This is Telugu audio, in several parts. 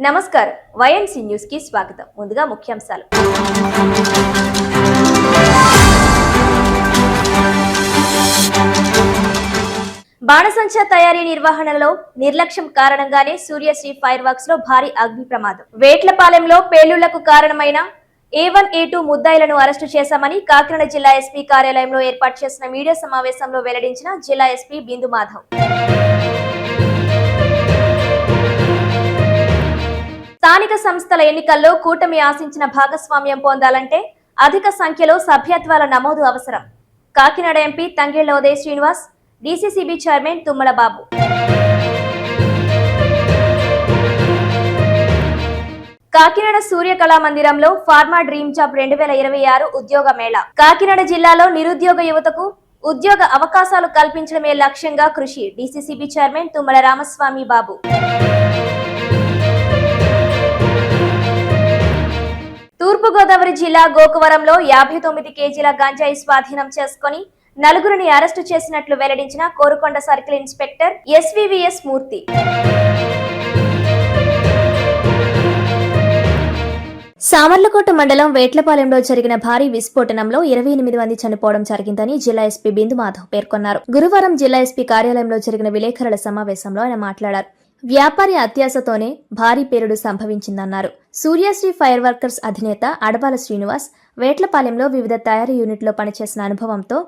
నమస్కారం వైఎన్సీ న్యూస్ కి స్వాగతం. ముందుగా ముఖ్యాంశాలు. బాణసంచా తయారీ నిర్వహణలో నిర్లక్ష్యం కారణంగానే సూర్యశ్రీ ఫైర్ వర్క్స్ లో భారీ అగ్ని ప్రమాదం. వేట్లపాలెంలో పేలుళ్లకు కారణమైన A1, A2 ముద్దాయిలను అరెస్టు చేశామని కాకినాడ జిల్లా ఎస్పీ కార్యాలయంలో ఏర్పాటు చేసిన మీడియా సమావేశంలో వెల్లడించిన జిల్లా ఎస్పీ బిందు మాధవ్. స్థానిక సంస్థల ఎన్నికల్లో కూటమి ఆశించిన భాగస్వామ్యం పొందాలంటే అధిక సంఖ్యలో సభ్యత్వాల నమోదు అవసరం. Kakinada MP Tangella Uday Srinivas, DCCB chairman Tummala Babu. Kakinada Surya Kala మందిరంలో ఫార్మా డ్రీమ్ జాబ్ 2026 ఉద్యోగ మేళా. కాకినాడ జిల్లాలో నిరుద్యోగ యువతకు ఉద్యోగ అవకాశాలు కల్పించడమే లక్ష్యంగా కృషి. డీసీసీబీ చైర్మన్ తుమ్మల రామస్వామి బాబు. తూర్పుగోదావరి జిల్లా గోకవరంలో 59 కేజీల గంజాయి స్వాధీనం చేసుకుని నలుగురిని అరెస్టు చేసినట్లు వెల్లడించిన కోరుకొండ సర్కిల్ ఇన్స్పెక్టర్ SVVS మూర్తి. సామర్లకోట మండలం వేట్లపాలెంలో జరిగిన భారీ విస్ఫోటనంలో 28 మంది చనిపోవడం జరిగిందని జిల్లా ఎస్పీ బిందు మాధవ్ పేర్కొన్నారు. గురువారం జిల్లా ఎస్పీ కార్యాలయంలో జరిగిన విలేకరుల సమావేశంలో ఆయన మాట్లాడారు. వ్యాపారి అత్యాశతోనే భారీ పేలుడు సంభవించిందన్నారు. సూర్యశ్రీ ఫైర్ వర్కర్స్ అధినేత అడబాల శ్రీనివాస్ వేట్లపాలెంలో వివిధ తయారీ యూనిట్లో పనిచేసిన అనుభవంతో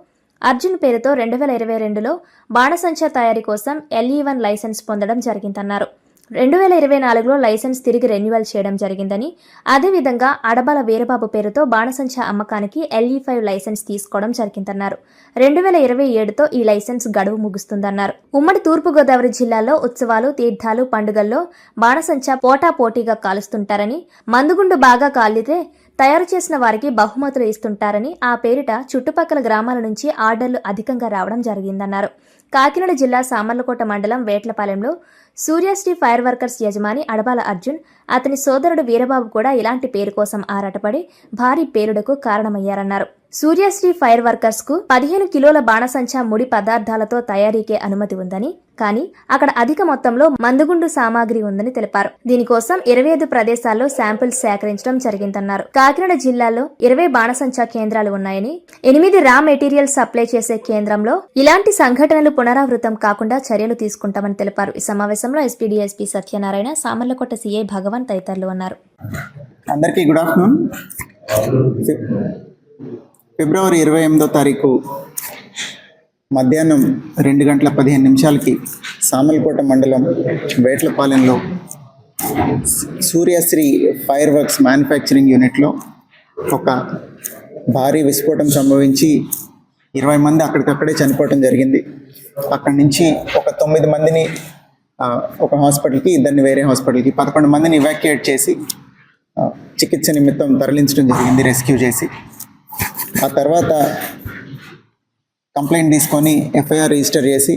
అర్జున్ పేరుతో 2022లో బాణసంచా తయారీ కోసం LE1 లైసెన్స్ పొందడం జరిగిందన్నారు. 2024లో లైసెన్స్ తిరిగి రెన్యువల్ చేయడం జరిగిందని, అదేవిధంగా అడబాల వీరబాబు పేరుతో బాణసంచా అమ్మకానికి LE5 లైసెన్స్ తీసుకోవడం జరిగిందన్నారు. 2027తో ఈ లైసెన్స్ గడువు ముగుస్తుందన్నారు. ఉమ్మడి తూర్పుగోదావరి జిల్లాలో ఉత్సవాలు, తీర్థాలు, పండుగల్లో బాణసంచా పోటాపోటీగా కాలుస్తుంటారని, మందుగుండు బాగా కాలితే తయారు చేసిన వారికి బహుమతులు ఇస్తుంటారని, ఆ పేరిట చుట్టుపక్కల గ్రామాల నుంచి ఆర్డర్లు అధికంగా రావడం జరిగిందన్నారు. కాకినాడ జిల్లా సామర్లకోట మండలం వేట్లపాలెంలో సూర్యశ్రీ ఫైర్ వర్కర్స్ యజమాని అడబాల అర్జున్, అతని సోదరుడు వీరబాబు కూడా ఇలాంటి పేరు కోసం ఆరాటపడి భారీ పేలుడుకు కారణమయ్యారన్నారు. సూర్యశ్రీ ఫైర్ వర్కర్స్ కు 15 కిలోల బాణసంచా ముడి పదార్థాలతో తయారీకే అనుమతి ఉందని, కానీ అక్కడ అధిక మొత్తంలో మందుగుండు సామాగ్రి ఉందని తెలిపారు. దీనికోసం 25 ప్రదేశాల్లో శాంపిల్స్ సేకరించడం జరిగిందన్నారు. కాకినాడ జిల్లాలో 20 బాణసంచా కేంద్రాలు ఉన్నాయని, 8 రా మెటీరియల్ సప్లై చేసే కేంద్రంలో ఇలాంటి సంఘటనలు పునరావృతం కాకుండా చర్యలు తీసుకుంటామని తెలిపారు. ఈ సమావేశంలో ఎస్పీ సత్యనారాయణ, సామర్లకోట సిఐ భగవాన్ తదితరులు ఉన్నారు. అందరికీ గుడ్ ఆఫ్టర్నూన్. ఫిబ్రవరి 28వ తారీఖు మధ్యాహ్నం 2:15 సామర్లకోట మండలం వేట్లపాలెంలో సూర్యశ్రీ ఫైర్ వర్క్స్ మ్యానుఫ్యాక్చరింగ్ యూనిట్లో ఒక భారీ విస్ఫోటం సంభవించి 20 మంది అక్కడికక్కడే చనిపోవడం జరిగింది. అక్కడి నుంచి ఒక 9 మందిని ఒక హాస్పిటల్కి, 2 వేరే హాస్పిటల్కి, 11 మందిని ఇవాక్యుయేట్ చేసి చికిత్స నిమిత్తం తరలించడం జరిగింది, రెస్క్యూ చేసి. ఆ తర్వాత కంప్లైంట్ తీసుకొని FIR రిజిస్టర్ చేసి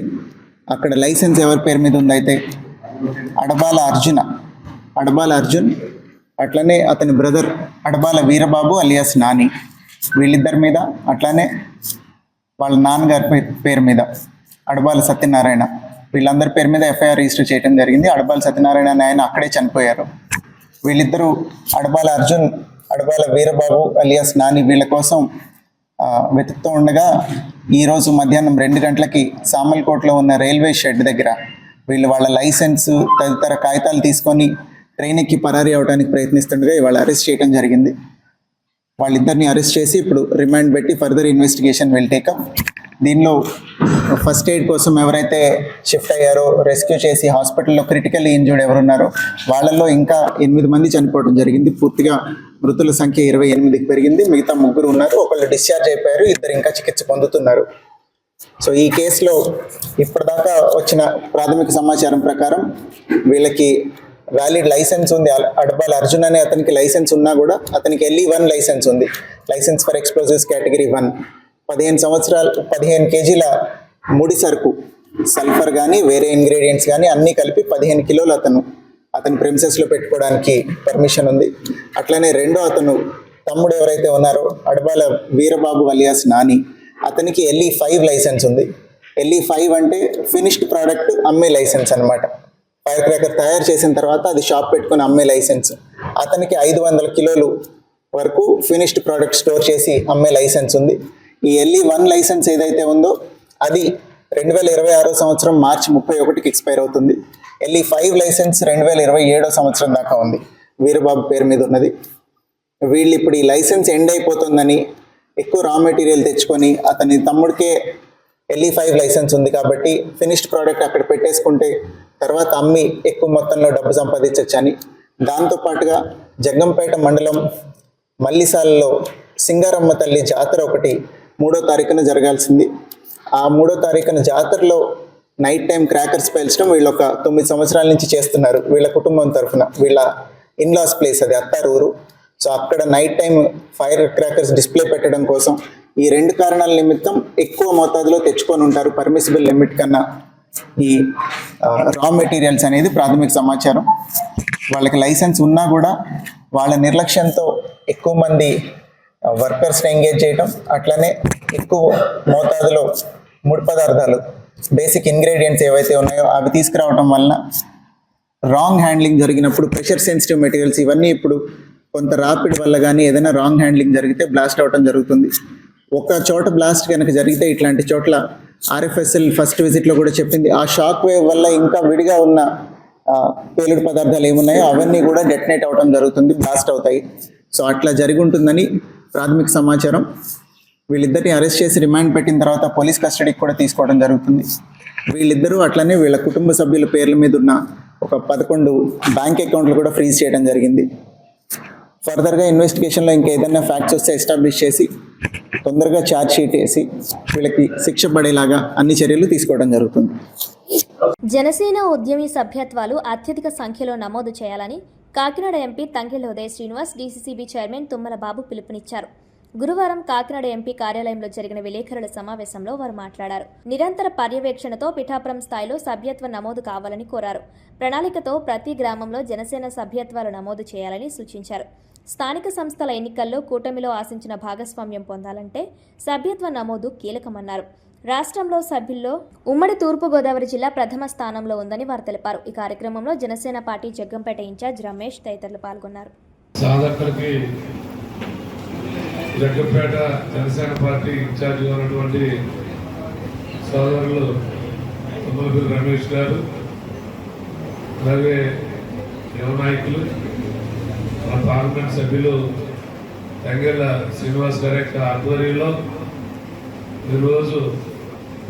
అక్కడ లైసెన్స్ ఎవరి పేరు మీద ఉందైతే అడబాల అర్జున్, అట్లనే అతని బ్రదర్ అడబాల వీరబాబు అలియాస్ నాని, వీళ్ళిద్దరి మీద, అట్లానే వాళ్ళ నాన్నగారి పేరు మీద అడబాల సత్యనారాయణ, వీళ్ళందరి పేరు మీద FIR రిజిస్టర్ చేయడం జరిగింది. అడబాల సత్యనారాయణ అనే ఆయన అక్కడే చనిపోయారు. వీళ్ళిద్దరూ అడబాల అర్జున్, అడబాల వీరబాబు అలియాస్ నాని వీళ్ళ కోసం వెతుకుతూ ఉండగా ఈరోజు మధ్యాహ్నం 2 గంటలకి సామర్లకోటలో ఉన్న రైల్వే షెడ్ దగ్గర వీళ్ళు వాళ్ళ లైసెన్స్ తదితర కాగితాలు తీసుకొని ట్రైన్ ఎక్కి పరారీ అవడానికి ప్రయత్నిస్తుండగా ఇవాళ అరెస్ట్ చేయడం జరిగింది. వాళ్ళిద్దరిని అరెస్ట్ చేసి ఇప్పుడు రిమాండ్ పెట్టి further investigation will take up. దీనిలో ఫస్ట్ ఎయిడ్ కోసం ఎవరైతే షిఫ్ట్ అయ్యారో, రెస్క్యూ చేసి హాస్పిటల్లో క్రిటికల్లీ ఇంజూర్డ్ ఎవరున్నారో వాళ్ళల్లో ఇంకా 8 మంది చనిపోవడం జరిగింది. పూర్తిగా మృతుల సంఖ్య 28కి పెరిగింది. మిగతా 3 ఉన్నారు. ఒకళ్ళు డిశ్చార్జ్ అయిపోయారు, 2 ఇంకా చికిత్స పొందుతున్నారు. సో ఈ కేసులో ఇప్పటిదాకా వచ్చిన ప్రాథమిక సమాచారం ప్రకారం వీళ్ళకి వ్యాలిడ్ లైసెన్స్ ఉంది. అడబాల అర్జున్ అనే అతనికి లైసెన్స్ ఉన్నా కూడా అతనికి LE1 లైసెన్స్ ఉంది, లైసెన్స్ ఫర్ ఎక్స్ప్లోజివ్స్ కేటగిరీ 1. 15 కేజీల ముడి సరుకు, సల్ఫర్ కానీ వేరే ఇంగ్రీడియంట్స్ కానీ అన్నీ కలిపి 15 కిలోలు అతని ప్రెమిసెస్లో పెట్టుకోవడానికి పర్మిషన్ ఉంది. అట్లనే రెండో తమ్ముడు ఎవరైతే ఉన్నారో అడబాల వీరబాబు అలియాస్ నాని, అతనికి LE5 లైసెన్స్ ఉంది. LE5 అంటే ఫినిష్డ్ ప్రోడక్ట్ అమ్మే లైసెన్స్ అనమాట. ఫైర్ క్రాకర్ తయారు చేసిన తర్వాత అది షాప్ పెట్టుకొని అమ్మే లైసెన్స్, అతనికి 500 కిలోలు వరకు ఫినిష్డ్ ప్రోడక్ట్ స్టోర్ చేసి అమ్మే లైసెన్స్ ఉంది. ఈ LE1 లైసెన్స్ ఏదైతే ఉందో అది 2026 సంవత్సరం మార్చి 31కి ఎక్స్పైర్ అవుతుంది. LE5 లైసెన్స్ 2027 సంవత్సరం దాకా ఉంది, వీరబాబు పేరు మీద ఉన్నది. వీళ్ళు ఇప్పుడు ఈ లైసెన్స్ ఎండ్ అయిపోతుందని ఎక్కువ రా మెటీరియల్ తెచ్చుకొని, అతని తమ్ముడికే LE5 లైసెన్స్ ఉంది కాబట్టి ఫినిష్డ్ ప్రోడక్ట్ అక్కడ పెట్టేసుకుంటే తర్వాత అమ్మి ఎక్కువ మొత్తంలో డబ్బు సంపాదించవచ్చని, దాంతోపాటుగా జగ్గంపేట మండలం మల్లిసాలలో సింగారమ్మ తల్లి జాతర ఒకటి 3వ తారీఖున జరగాల్సింది. ఆ 3వ తారీఖున జాతరలో నైట్ టైం క్రాకర్స్ పేల్చడం వీళ్ళు ఒక 9 సంవత్సరాల నుంచి చేస్తున్నారు. వీళ్ళ కుటుంబం తరఫున, వీళ్ళ ఇన్లాస్ ప్లేస్ అది అత్తారూరు. సో అక్కడ night time fire crackers display పెట్టడం కోసం ఈ 2 కారణాల నిమిత్తం ఎక్కువ మోతాదులో తెచ్చుకొని ఉంటారు, పర్మిసిబుల్ లిమిట్ కన్నా ఈ రా మెటీరియల్స్ అనేది ప్రాథమిక సమాచారం. వాళ్ళకి లైసెన్స్ ఉన్నా కూడా వాళ్ళ నిర్లక్ష్యంతో ఎక్కువ మంది వర్కర్స్ని ఎంగేజ్ చేయటం, అట్లనే ఎక్కువ మోతాదులో ముడి పదార్థాలు బేసిక్ ఇంగ్రీడియంట్స్ ఏవైతే ఉన్నాయో అవి తీసుకురావటం వలన రాంగ్ హ్యాండ్లింగ్ జరిగినప్పుడు ప్రెషర్ సెన్సిటివ్ మెటీరియల్స్ ఇవన్నీ ఇప్పుడు కొంత రాపిడ్ వల్ల కానీ ఏదైనా రాంగ్ హ్యాండ్లింగ్ జరిగితే బ్లాస్ట్ అవటం జరుగుతుంది. ఒక చోట బ్లాస్ట్ కనుక జరిగితే ఇట్లాంటి చోట్ల RFSL ఫస్ట్ విజిట్లో కూడా చెప్పింది, ఆ షాక్ వేవ్ వల్ల ఇంకా విడిగా ఉన్న పేలుడు పదార్థాలు ఏమున్నాయో అవన్నీ కూడా డెటనేట్ అవటం జరుగుతుంది, బ్లాస్ట్ అవుతాయి. సో అట్లా జరిగి ఉంటుందని ప్రాథమిక సమాచారం. వీళ్ళిద్దరిని అరెస్ట్ చేసి రిమాండ్ పెట్టిన తర్వాత పోలీస్ కస్టడీకి కూడా తీసుకోవడం జరుగుతుంది. వీళ్ళిద్దరూ అట్లనే వీళ్ళ కుటుంబ సభ్యుల పేర్ల మీద ఉన్న ఒక 11 బ్యాంక్ అకౌంట్లు కూడా ఫ్రీజ్ చేయడం జరిగింది. ఫర్దర్గా ఇన్వెస్టిగేషన్లో ఇంకా ఏదైనా ఫ్యాక్ట్స్ వస్తే ఎస్టాబ్లిష్ చేసి తొందరగా ఛార్జ్ షీట్ వేసి వీళ్ళకి శిక్ష పడేలాగా అన్ని చర్యలు తీసుకోవడం జరుగుతుంది. జనసేన ఉద్యమి సభ్యత్వాలు అత్యధిక సంఖ్యలో నమోదు చేయాలని Kakinada MP Tangella Uday Srinivas DCCB chairman Tummala Babu పిలుపునిచ్చారు. గురువారం కాకినాడ ఎంపీ కార్యాలయంలో జరిగిన విలేకరుల సమావేశంలో వారు మాట్లాడారు. నిరంతర పర్యవేక్షణతో పిఠాపురం స్థాయిలో సభ్యత్వ నమోదు కావాలని కోరారు. ప్రణాళికతో ప్రతి గ్రామంలో జనసేన సభ్యత్వాలు నమోదు చేయాలని సూచించారు. స్థానిక సంస్థల ఎన్నికల్లో కూటమిలో ఆశించిన భాగస్వామ్యం పొందాలంటే సభ్యత్వ నమోదు కీలకమన్నారు. రాష్ట్రంలో సభ్యుల్లో ఉమ్మడి తూర్పుగోదావరి జిల్లా ప్రథమ స్థానంలో ఉందని వారు తెలిపారు. ఈ కార్యక్రమంలో జనసేన పార్టీ జగ్గంపేట ఇన్ఛార్జ్ రమేష్ తదితరులు పాల్గొన్నారు. జగ్గంపేట జనసేన పార్టీ ఇన్ఛార్జిగా ఉన్నటువంటి సోదరులు తుమ్మలపల్లి రమేష్ గారు, అలాగే యువ నాయకులు మన పార్లమెంట్ సభ్యులు తంగెళ్ల శ్రీనివాస్ గారి యొక్క ఆధ్వర్యంలో ఈరోజు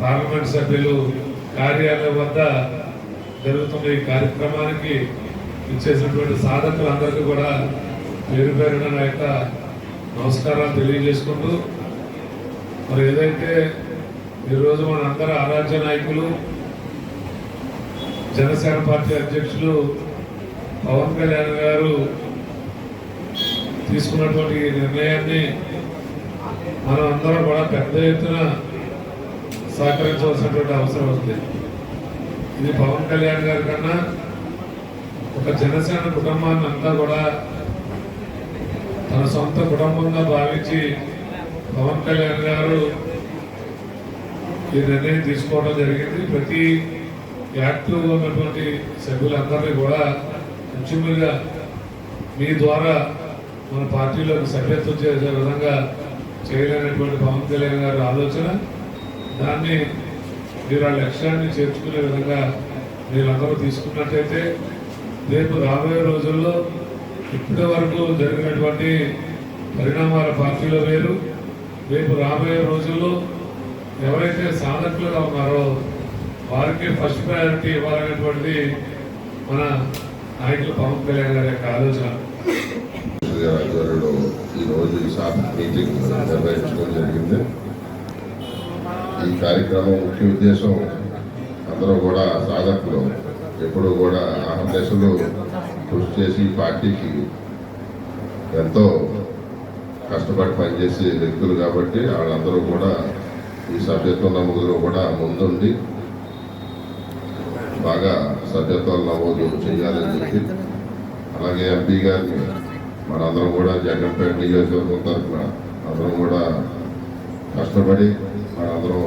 పార్లమెంట్ సభ్యులు కార్యాలయం వద్ద జరుగుతున్న ఈ కార్యక్రమానికి ఇచ్చేసినటువంటి సాధకులందరికీ కూడా పేరు పేరున నా యొక్క నమస్కారాలు తెలియజేసుకుంటూ, మరి ఏదైతే ఈరోజు మన అందరూ ఆరాధ్య నాయకులు జనసేన పార్టీ అధ్యక్షులు పవన్ కళ్యాణ్ గారు తీసుకున్నటువంటి ఈ నిర్ణయాన్ని మనం అందరం కూడా పెద్ద ఎత్తున సహకరించవలసినటువంటి అవసరం ఉంది. ఇది పవన్ కళ్యాణ్ గారి కన్నా ఒక జనసేన కుటుంబాన్ని అంతా కూడా తన సొంత కుటుంబంగా భావించి పవన్ కళ్యాణ్ గారు ఈ నిర్ణయం తీసుకోవడం జరిగింది. ప్రతి యాక్టివ్గా ఉన్నటువంటి సభ్యులందరినీ కూడా ముఖ్యంగా మీ ద్వారా మన పార్టీలోకి సభ్యత్వం చేసే విధంగా చేయలేనటువంటి పవన్ కళ్యాణ్ గారి ఆలోచన, దాన్ని మీరు ఆ లక్ష్యాన్ని చేర్చుకునే విధంగా మీరందరూ తీసుకున్నట్టయితే రేపు రాబోయే రోజుల్లో ఇప్పటి వరకు జరిగినటువంటి పరిణామాల పార్టీలో వేరు, రేపు రాబోయే రోజుల్లో ఎవరైతే సాధకులుగా ఉన్నారో వారికి ఫస్ట్ ప్రయారిటీ ఇవ్వాలనేటువంటిది మన నాయకులు పవన్ కళ్యాణ్ గారి యొక్క ఆలోచన. ఆధ్వర్యంలో ఈరోజు ఈ సాధన మీటింగ్ నిర్వహించడం జరిగింది. ఈ కార్యక్రమం ముఖ్య ఉద్దేశం అందరూ కూడా సాధకులు ఎప్పుడు కూడా అహర్నిశలు కృషి చేసి పార్టీకి ఎంతో కష్టపడి పనిచేసే వ్యక్తులు కాబట్టి వాళ్ళందరూ కూడా ఈ సభ్యత్వం నమోదులో కూడా ముందుండి బాగా సభ్యత్వాలు నమోదు చేయాలని చెప్పి, అలాగే ఎంపీ గారిని మనందరం కూడా జగ్గంపేట నియోజకవర్గం తరఫున అందరం కూడా కష్టపడి మనందరం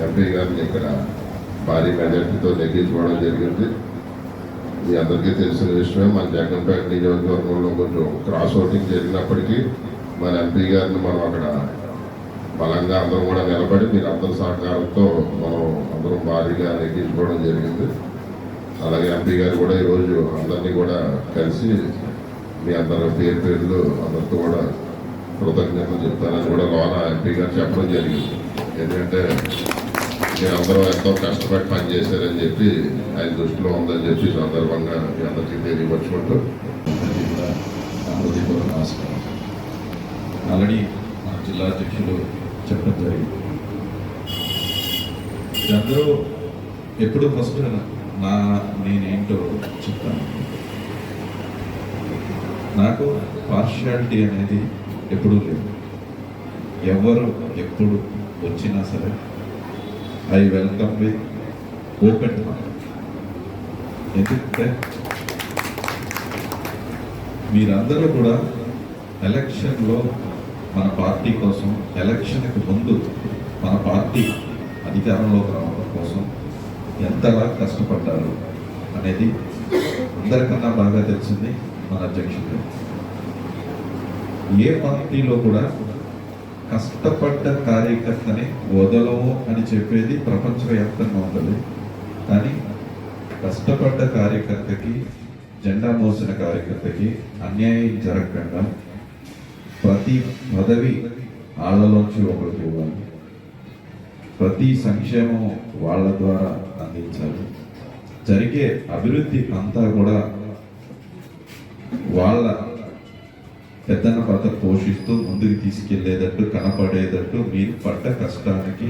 ఎంపీ గారిని ఇక్కడ భారీ మెజార్టీతో నెగ్గించుకోవడం జరిగింది. మీ అందరికీ తెలిసిన విషయమే, మన జగన్పేట నియోజకవర్గంలో కొంచెం క్రాస్ ఓటింగ్ జరిగినప్పటికీ మన ఎంపీ గారిని మనం అక్కడ బలంగా అందరం కూడా నిలబడి మీరు అందరి సహకారంతో మనం అందరం భారీగా నెగ్గించుకోవడం జరిగింది. అలాగే ఎంపీ గారు కూడా ఈరోజు అందరినీ కూడా కలిసి మీ అందరి పేర్లు అందరితో కూడా కృతజ్ఞతలు చెప్తానని కూడా లోన ఎంపీ గారు చెప్పడం జరిగింది. ఎందుకంటే మీరు అందరూ ఎంతో కష్టపడి పనిచేశారని చెప్పి ఆయన దృష్టిలో ఉందని చెప్పి సందర్భంగా మీ అందరికీ తెలియపరుచుకుంటూ ఆల్రెడీ మన జిల్లా అధ్యక్షులు చెప్పడం జరిగింది. అందరూ ఎప్పుడు ఫస్ట్ నేనేంటో చెప్తాను. నాకు పార్షియాలిటీ అనేది ఎప్పుడూ లేదు. ఎవరు ఎప్పుడు వచ్చినా సరే I welcome with open heart. ఎందుకంటే మీరందరూ కూడా ఎలక్షన్లో మన పార్టీ కోసం, ఎలక్షన్కి ముందు మన పార్టీ అధికారంలోకి రావడం కోసం ఎంతలా కష్టపడ్డారు అనేది అందరికన్నా బాగా తెలిసింది మన అధ్యక్షుడు. ఏ పార్టీలో కూడా కష్టపడ్డ కార్యకర్తని వదలము అని చెప్పేది ప్రపంచవ్యాప్తంగా ఉంటుంది. కానీ కష్టపడ్డ కార్యకర్తకి, జెండా మోసిన కార్యకర్తకి అన్యాయం జరగకుండా ప్రతి పదవి వాళ్ళలోంచి ఒకరికి ఇవ్వాలి, ప్రతి సంక్షేమం వాళ్ళ ద్వారా అందించాలి, జరిగే అభివృద్ధి అంతా కూడా వాళ్ళ పెద్దన్న పాత్ర పోషిస్తూ ముందుకు తీసుకెళ్లేటట్టు, కనపడేటట్టు మీరు పడ్డ కష్టానికి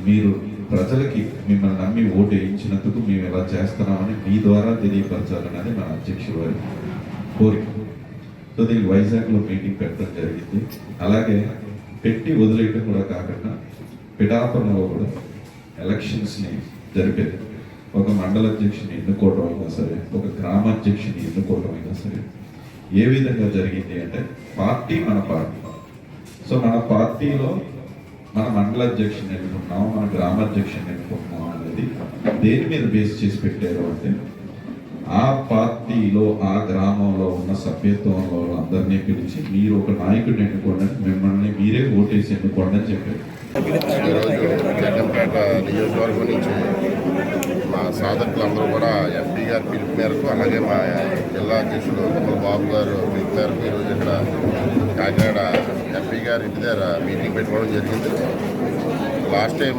మీరు ప్రజలకి మిమ్మల్ని నమ్మి ఓటు వేయించినందుకు మేము ఎలా చేస్తున్నామని మీ ద్వారా తెలియపరచాలన్నది మన అధ్యక్షుడు వారి కోరిక. సో దీనికి వైజాగ్లో మీటింగ్ పెట్టడం జరిగింది. అలాగే పెట్టి వదిలేయటం కూడా కాకుండా పిఠాపురంలో కూడా ఎలక్షన్స్ని జరిపేది. ఒక మండల అధ్యక్షుని ఎన్నుకోవడం అయినా సరే, ఒక గ్రామాధ్యక్షుని ఎన్నుకోవడం అయినా సరే ఏ విధంగా జరిగింది అంటే పార్టీ మన పార్టీ. సో మన పార్టీలో మన మండల అధ్యక్షుని ఎన్నుకుంటున్నాం, మన గ్రామాధ్యక్షుని ఎన్నుకుంటున్నాం అనేది దేని మీద బేస్ చేసి పెట్టారు అంటే ఆ పార్టీలో, ఆ గ్రామంలో ఉన్న సభ్యత్వంలో అందరినీ పిలిచి మీరు ఒక నాయకుడిని ఎన్నుకోండి, మిమ్మల్ని మీరే ఓటేసి ఎన్నుకోండి అని చెప్పారు. ఈరోజు జగన్పేట నియోజకవర్గం నుంచి మా సాధకులందరూ కూడా ఎంపీ గారి పిలుపు మేరకు, అలాగే మా జిల్లా అధ్యక్షుడు కొమ్మల బాబు గారు పిలుపు మేరకు ఈరోజు ఇక్కడ కాకినాడ ఎంపీ గారి ఇంటి దగ్గర మీటింగ్ పెట్టుకోవడం జరిగింది. లాస్ట్ టైం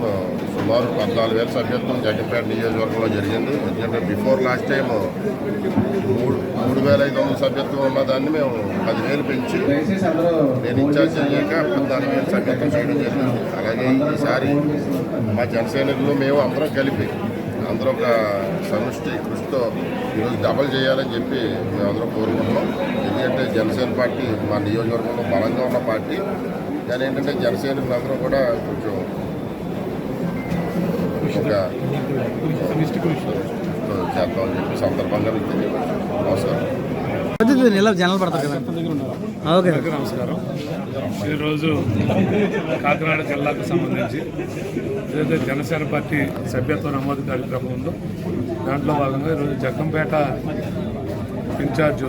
సుమారు 14,000 సభ్యత్వం జగన్పేట నియోజకవర్గంలో జరిగింది. ఎందుకంటే బిఫోర్ లాస్ట్ టైం 3,500 సభ్యత్వం ఉన్న దాన్ని మేము 10,000 పెంచి నేను ఇన్ఛార్జ్ అయ్యాక 14,000 సభ్యత్వం చేయడం జరిగింది. అలాగే ఈసారి మా జనసైనికులు మేము అందరం కలిపి అందరూ ఒక సమిష్టి కృషితో ఈరోజు డబల్ చేయాలని చెప్పి మేమందరం కోరుకుంటున్నాం. ఎందుకంటే జనసేన పార్టీ మా నియోజకవర్గంలో బలంగా ఉన్న పార్టీ. కానీ ఏంటంటే జనసైనికులు అందరూ కూడా కొంచెం ఒక చేద్దామని చెప్పి సందర్భంగా మీకు తెలియవచ్చు. నమస్కారం. జనాలు పడతారు కదా. ఓకే, నమస్కారం. ఈరోజు కాకినాడ జిల్లాకు సంబంధించి ఏదైతే జనసేన పార్టీ సభ్యత్వ నమోదు కార్యక్రమం ఉందో దాంట్లో భాగంగా ఈరోజు జగ్గంపేట ఇన్ఛార్జ్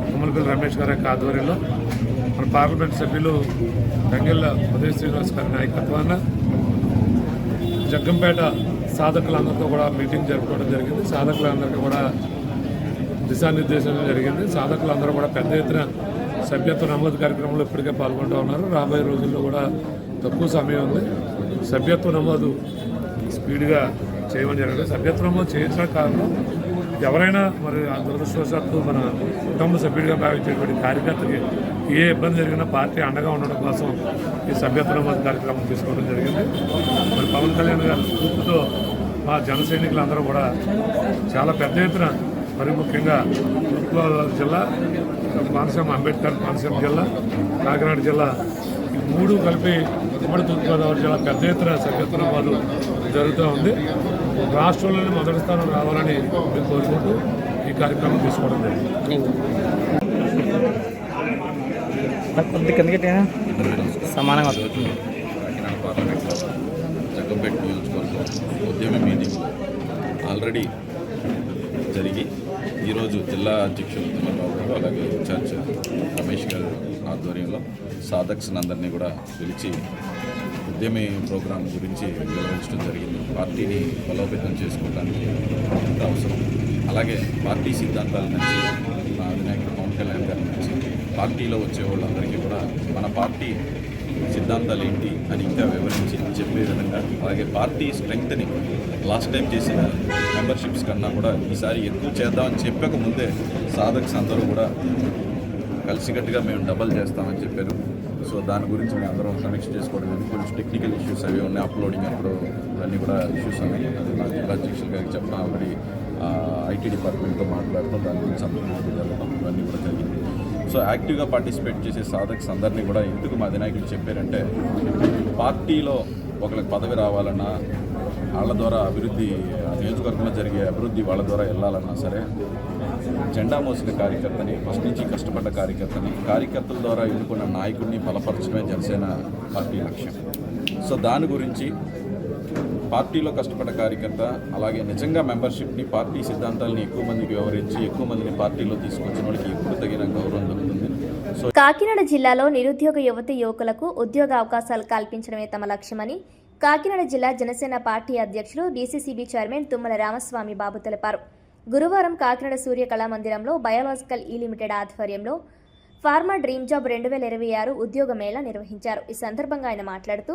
కొమ్మలపల్లి రమేష్ గారి యొక్క ఆధ్వర్యంలో మన పార్లమెంట్ సభ్యులు దంగెళ్ళ ఉదయ్ శ్రీనివాస్ గారి నాయకత్వాన జగ్గంపేట సాధకులందరితో కూడా మీటింగ్ జరుపుకోవడం జరిగింది. సాధకులందరికీ కూడా దిశానిర్దేశం జరిగింది. సాధకులందరూ కూడా పెద్ద ఎత్తున సభ్యత్వ నమోదు కార్యక్రమంలో ఇప్పటికే పాల్గొంటూ ఉన్నారు. రాబోయే రోజుల్లో కూడా తక్కువ సమయం ఉంది. సభ్యత్వ నమోదు స్పీడ్గా చేయమని జరిగింది. సభ్యత్వ నమోదు చేయించడం కారణం ఎవరైనా మరి దురదృష్టవశాత్తు మన కుటుంబ సభ్యుడిగా భావించేటువంటి కార్యకర్తకి ఏ ఇబ్బంది జరిగినా పార్టీ అండగా ఉండడం కోసం ఈ సభ్యత్వ నమోదు కార్యక్రమం తీసుకోవడం జరిగింది. మరి పవన్ కళ్యాణ్ గారి స్ఫూర్తితో మా జన సైనికులందరూ కూడా చాలా పెద్ద ఎత్తున, మరి ముఖ్యంగా తూర్పుగోదావరి జిల్లా, కోనసీమ అంబేద్కర్ కోనసీమ జిల్లా, కాకినాడ జిల్లా, ఈ మూడు కలిపి ఉమ్మడి తూర్పుగోదావరి జిల్లా పెద్ద ఎత్తున సభ్యత్వ నమోదు జరుగుతూ ఉంది. రాష్ట్రంలోనే మొదటి స్థానం రావాలని మేము కోరుకుంటూ ఈ కార్యక్రమం తీసుకోవడం జరిగింది. సమానంగా కాకినాడ పార్లమెంట్ జగ్గంపేట నియోజకవర్గం ఉద్యమ మీటింగ్ ఆల్రెడీ జరిగి ఈరోజు జిల్లా అధ్యక్షులు తిమ్మరావు గారు అలాగే ఇన్ఛార్జ్ రమేష్ గారు ఆధ్వర్యంలో సాధక్స్ అందరినీ కూడా పిలిచి ఉద్యమి ప్రోగ్రాం గురించి వివరించడం జరిగింది. పార్టీని బలోపేతం చేసుకోవడానికి ఎంత అవసరం, అలాగే పార్టీ సిద్ధాంతాల నుంచి మా అధినాయకుడు పవన్ కళ్యాణ్ గారి నుంచి పార్టీలో వచ్చే వాళ్ళందరికీ కూడా మన పార్టీ సిద్ధాంతాలు ఏంటి అని ఇంకా వివరించి చెప్పే విధంగా, అలాగే పార్టీ స్ట్రెంగ్త్ని లాస్ట్ టైం చేసిన మెంబర్షిప్స్ కన్నా కూడా ఈసారి ఎక్కువ చేద్దామని చెప్పక ముందే సాధక్స్ అందరూ కూడా కలిసికట్టుగా మేము డబల్ చేస్తామని చెప్పారు. సో దాని గురించి మేము అందరం సమీక్ష చేసుకోవడం జరిగింది. కొంచెం టెక్నికల్ ఇష్యూస్ అవి ఉన్నాయి, అప్లోడింగ్ అప్పుడు అన్నీ కూడా ఇష్యూస్ ఉన్నాయి. అది మా జిల్లా అధ్యక్షుల గారికి చెప్పడం, ఆల్రెడీ ఐటీ డిపార్ట్మెంట్తో మాట్లాడటం, దాని గురించి సంప్రదింపులు జరగడం ఇవన్నీ కూడా జరిగింది. సో యాక్టివ్గా పార్టిసిపేట్ చేసే సాధక్స్ అందరినీ కూడా ఎందుకు మా అధినాయకులు చెప్పారంటే, పార్టీలో ఒకరికి పదవి రావాలన్నా, వాళ్ళ ద్వారా అభివృద్ధి, నియోజకవర్గంలో జరిగే అభివృద్ధి వాళ్ళ ద్వారా వెళ్ళాలన్నా సరే, జెండా మోసిన కార్యకర్తని, ఫస్ట్ నుంచి కష్టపడ్డ కార్యకర్తల ద్వారా ఎన్నుకున్న నాయకుడిని బలపరచడమే జనసేన పార్టీ లక్ష్యం. సో దాని గురించి పార్టీలో కష్టపడ్డ కార్యకర్త, అలాగే నిజంగా మెంబర్షిప్ని, పార్టీ సిద్ధాంతాలని ఎక్కువ మందికి వివరించి ఎక్కువ మందిని పార్టీలో తీసుకొచ్చిన వాళ్ళకి ఎప్పుడు తగిన గౌరవం దొరుకుతుంది. సో కాకినాడ జిల్లాలో నిరుద్యోగ యువకులకు ఉద్యోగ అవకాశాలు కల్పించడమే తమ లక్ష్యమని కాకినాడ జిల్లా జనసేన పార్టీ అధ్యక్షులు డీసీసీబీ చైర్మన్ తుమ్మల రామస్వామి బాబు తెలిపారు. గురువారం కాకినాడ సూర్య కళామందిరంలో బయోలాజికల్ ఈ లిమిటెడ్ ఆధ్వర్యంలో ఫార్మా డ్రీమ్ జాబ్ 2026 ఉద్యోగ మేళా నిర్వహించారు. ఈ సందర్భంగా ఆయన మాట్లాడుతూ,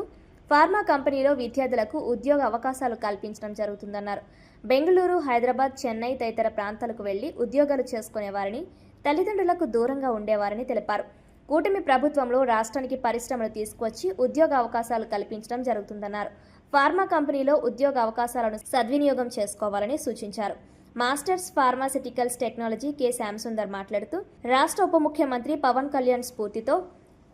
ఫార్మా కంపెనీలో విద్యార్థులకు ఉద్యోగ అవకాశాలు కల్పించడం జరుగుతుందన్నారు. బెంగళూరు, హైదరాబాద్, చెన్నై తదితర ప్రాంతాలకు వెళ్లి ఉద్యోగాలు చేసుకునేవారని, తల్లిదండ్రులకు దూరంగా ఉండేవారని తెలిపారు. కూటమి ప్రభుత్వంలో రాష్ట్రానికి పరిశ్రమలు తీసుకువచ్చి ఉద్యోగ అవకాశాలు కల్పించడం జరుగుతుందన్నారు. ఫార్మా కంపెనీలో ఉద్యోగ అవకాశాలను సద్వినియోగం చేసుకోవాలని సూచించారు. Masters pharmaceuticals technology K Shyamsundar మాట్లాడుతూ, రాష్ట్ర ఉప ముఖ్యమంత్రి పవన్ కళ్యాణ్ స్ఫూర్తితో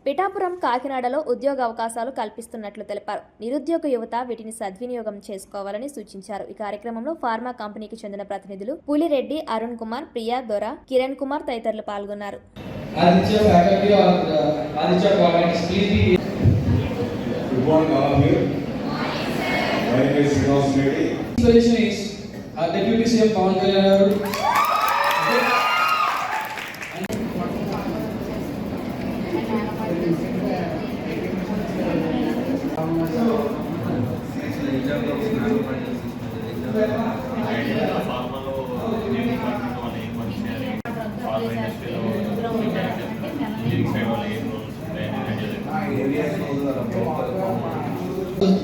పిఠాపురం, కాకినాడలో ఉద్యోగ అవకాశాలు కల్పిస్తున్నట్లు తెలిపారు. నిరుద్యోగ యువత వీటిని సద్వినియోగం చేసుకోవాలని సూచించారు. ఈ కార్యక్రమంలో ఫార్మా కంపెనీకి చెందిన ప్రతినిధులు పులిరెడ్డి, అరుణ్ కుమార్, ప్రియా, దొర, కిరణ్ కుమార్ తదితరులు పాల్గొన్నారు. Deputy CM Pawan Kalyan garu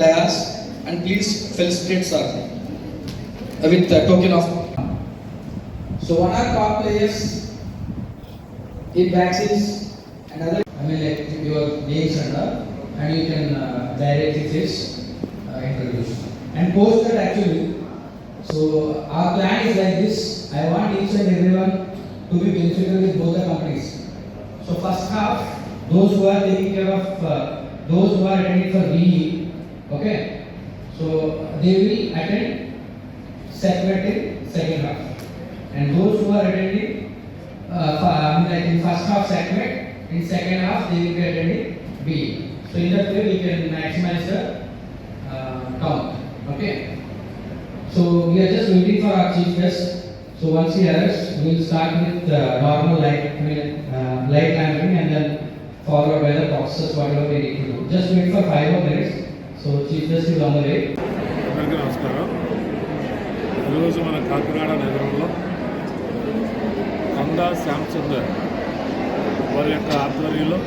dais and please felicitate sir with the token of. So one are top players in vaccines and other, I mean like your names and you can directly just introduce and post that actually. So our plan is like this. I want each and everyone to be benefited with both the companies. So first half, those who are taking care of those who are attending for VE, okay, so they will attend segment in second half, and those who are attending like in first half segment, in second half they will be attending B. So in that way we can maximize the count. Okay. So we are just waiting for our chief guest. So once he arrives, we will start with normal light handling and then followed by the boxes whatever we need to do. Just wait for 5 more minutes. So chief guest is on the way. అందరికీ నమస్కారం. ఈరోజు మన కాకినాడ నగరంలో కొండా శ్యామసుందర్ వారి యొక్క ఆధ్వర్యంలో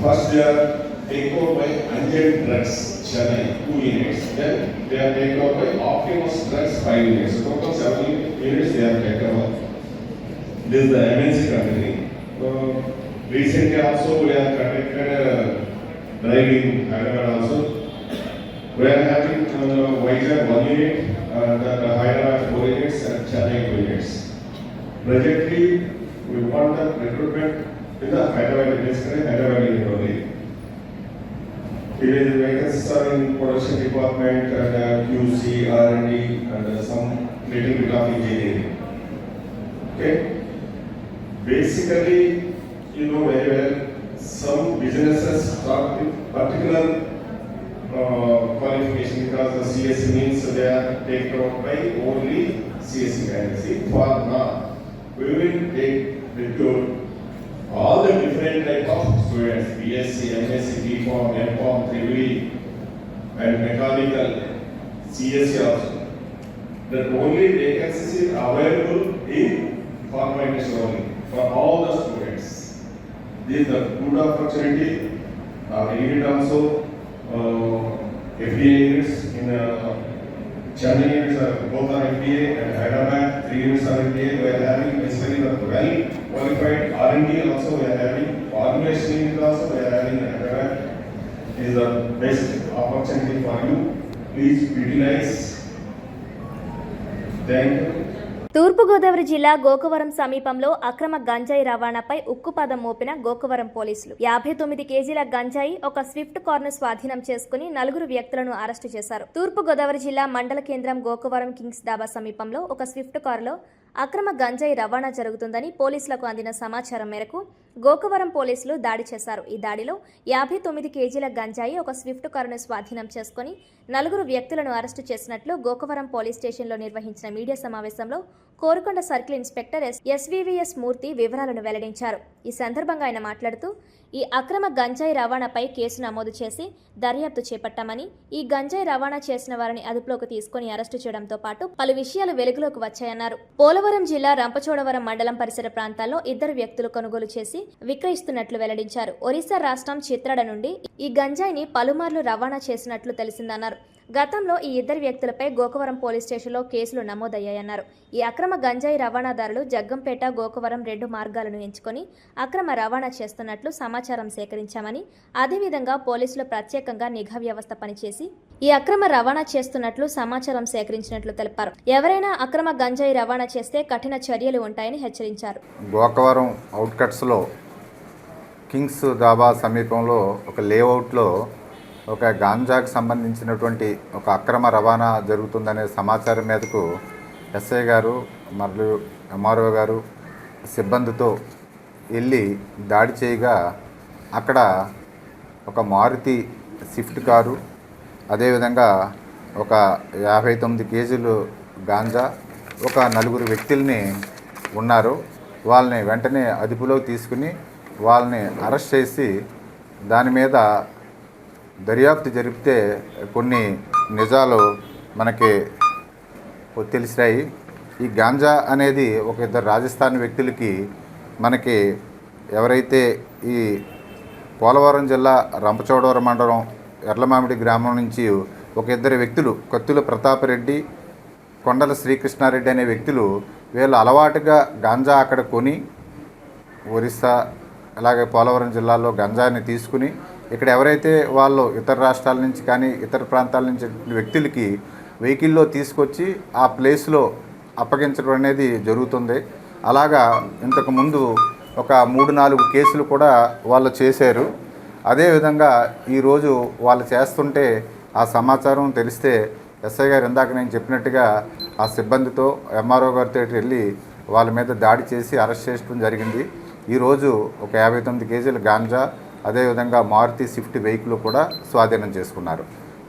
First they are taken over by Anjan Drugs, Chennai, 2 units. Then they are taken over by Optimus Drugs, 5 units. So total 7 units they are taken over. This is the MNC company. Recently also we have conducted driving Hyderabad also. We are having Vizag 1 unit, then Hyderabad 4 units and Chennai 2 units. Presently, we want the recruitment in the Hyderabad unit only. It is vacancies are in production department and QC, R&D and some little bit of engineering. Okay. Basically, you know very well, some businesses start with particular qualification because the CSE means they are taken out by only CSE guidance. For now, we will take recruit all the different type of students, BSc, MSc, BPharm, MPharm, Triple and mechanical, CSE also. That only vacancies is available in pharma industry only for all the students. This is a good opportunity. Unit also FDA units in Chennai units are both are FDA and Hyderabad 3 units are FDA. We are having basically the well qualified R&D also we are having. Formulation unit also we are having in Hyderabad. Is the best opportunity for you. Please utilize. Thank you. తూర్పుగోదావరి జిల్లా గోకవరం సమీపంలో అక్రమ గంజాయి రవాణాపై ఉక్కుపాదం మోపిన గోకవరం పోలీసులు 59 కేజీల గంజాయి ఒక స్విఫ్ట్ కారును స్వాధీనం చేసుకుని 4 వ్యక్తులను అరెస్టు చేశారు. తూర్పుగోదావరి జిల్లా మండల కేంద్రం గోకవరం కింగ్స్ డాబా సమీపంలో ఒక స్విఫ్ట్ కారులో అక్రమ గంజాయి రవాణా జరుగుతుందని పోలీసులకు అందిన సమాచారం మేరకు గోకవరం పోలీసులు దాడి చేశారు. ఈ దాడిలో 59 కేజీల గంజాయి ఒక స్విఫ్ట్ కారును స్వాధీనం చేసుకుని 4 వ్యక్తులను అరెస్టు చేసినట్లు గోకవరం పోలీస్ స్టేషన్లో నిర్వహించిన మీడియా సమావేశంలో కోరుకొండ సర్కిల్ ఇన్స్పెక్టర్ SVVS మూర్తి వివరాలను వెల్లడించారు. ఈ సందర్భంగా ఆయన మాట్లాడుతూ ఈ అక్రమ గంజాయి రవాణాపై కేసు నమోదు చేసి దర్యాప్తు చేపట్టామని, ఈ గంజాయి రవాణా చేసిన వారిని అదుపులోకి తీసుకుని అరెస్టు చేయడంతో పాటు పలు విషయాలు వెలుగులోకి వచ్చాయన్నారు. పోలవరం జిల్లా రంపచోడవరం మండలం పరిసర ప్రాంతాల్లో 2 వ్యక్తులు కొనుగోలు చేసి విక్రయిస్తున్నట్లు వెల్లడించారు. ఒరిస్సా రాష్ట్రం చిత్రడ నుండి ఈ గంజాయిని పలుమార్లు రవాణా చేసినట్లు తెలిసిందన్నారు. గతంలో ఈ 2 వ్యక్తులపై గోకవరం పోలీస్ స్టేషన్లో కేసులు నమోదయ్యాయన్నారు. ఈ అక్రమ గంజాయి రవాణాదారులు జగ్గంపేట, గోకవరం 2 మార్గాలను ఎంచుకొని అక్రమ రవాణా చేస్తున్నట్లు సమాచారం సేకరించామని, అదేవిధంగా పోలీసులు ప్రత్యేకంగా నిఘా వ్యవస్థ పనిచేసి ఈ అక్రమ రవాణా చేస్తున్నట్లు సమాచారం సేకరించినట్లు తెలిపారు. ఎవరైనా అక్రమ గంజాయి రవాణా చేస్తే కఠిన చర్యలు ఉంటాయని హెచ్చరించారు. గోకవరం అవుట్కట్స్లో కింగ్స్ దాబా సమీపంలో ఒక లేఅవుట్లో ఒక గాంజాకు సంబంధించినటువంటి ఒక అక్రమ రవాణా జరుగుతుందనే సమాచారం మీదకు ఎస్ఐ గారు మరియు ఎంఆర్ఓ గారు సిబ్బందితో వెళ్ళి దాడి చేయగా అక్కడ ఒక మారుతి స్విఫ్ట్ కారు, అదేవిధంగా ఒక 59 కేజీలు గాంజా, ఒక 4 వ్యక్తుల్ని ఉన్నారు. వాళ్ళని వెంటనే అదుపులోకి తీసుకుని వాళ్ళని అరెస్ట్ చేసి దాని మీద దర్యాప్తు జరిపితే కొన్ని నిజాలు మనకి తెలిసాయి. ఈ గాంజా అనేది ఒక 2 రాజస్థాన్ వ్యక్తులకి మనకి ఎవరైతే ఈ పోలవరం జిల్లా రంపచోడవరం మండలం ఎర్లమామిడి గ్రామం నుంచి ఒక 2 వ్యక్తులు కత్తుల ప్రతాపరెడ్డి, కొండల శ్రీకృష్ణారెడ్డి అనే వ్యక్తులు వీళ్ళు అలవాటుగా గాంజా అక్కడ కొని ఒరిస్సా అలాగే పోలవరం జిల్లాలో గంజాని తీసుకుని ఇక్కడ ఎవరైతే వాళ్ళు ఇతర రాష్ట్రాల నుంచి కానీ ఇతర ప్రాంతాల నుంచి వ్యక్తులకి వెహికల్లో తీసుకొచ్చి ఆ ప్లేస్లో అప్పగించడం అనేది జరుగుతుంది. అలాగా ఇంతకుముందు ఒక 3-4 కేసులు కూడా వాళ్ళు చేశారు. అదేవిధంగా ఈరోజు వాళ్ళు చేస్తుంటే ఆ సమాచారం తెలిస్తే ఎస్ఐ గారు ఇందాక నేను చెప్పినట్టుగా ఆ సిబ్బందితో ఎంఆర్ఓ గారితో వెళ్ళి వాళ్ళ మీద దాడి చేసి అరెస్ట్ చేయడం జరిగింది. ఈరోజు ఒక 59 కేజీల గాంజా, అదేవిధంగా మారుతి స్విఫ్ట్ వెహికల్ కూడా స్వాధీనం చేసుకున్నారు.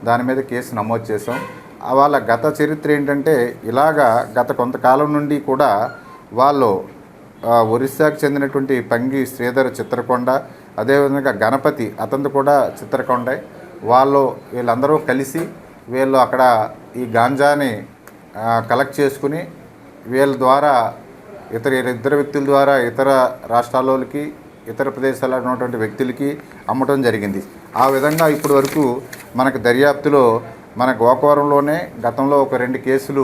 దాని మీద కేసు నమోదు చేసాం. వాళ్ళ గత చరిత్ర ఏంటంటే ఇలాగా గత కొంతకాలం నుండి కూడా వాళ్ళు ఒరిస్సాకు చెందినటువంటి పంగి శ్రీధర్ చిత్రకొండ, అదేవిధంగా గణపతి అతను కూడా చిత్రకొండ, వీళ్ళందరూ కలిసి వీళ్ళు అక్కడ ఈ గాంజాని కలెక్ట్ చేసుకుని వీళ్ళ ద్వారా ఇద్దరు వ్యక్తుల ద్వారా ఇతర రాష్ట్రాల్లోకి ఇతర ప్రదేశాల్లో ఉన్నటువంటి వ్యక్తులకి అమ్మటం జరిగింది. ఆ విధంగా ఇప్పటి వరకు మనకు దర్యాప్తులో మన గోకవరంలోనే గతంలో ఒక 2 కేసులు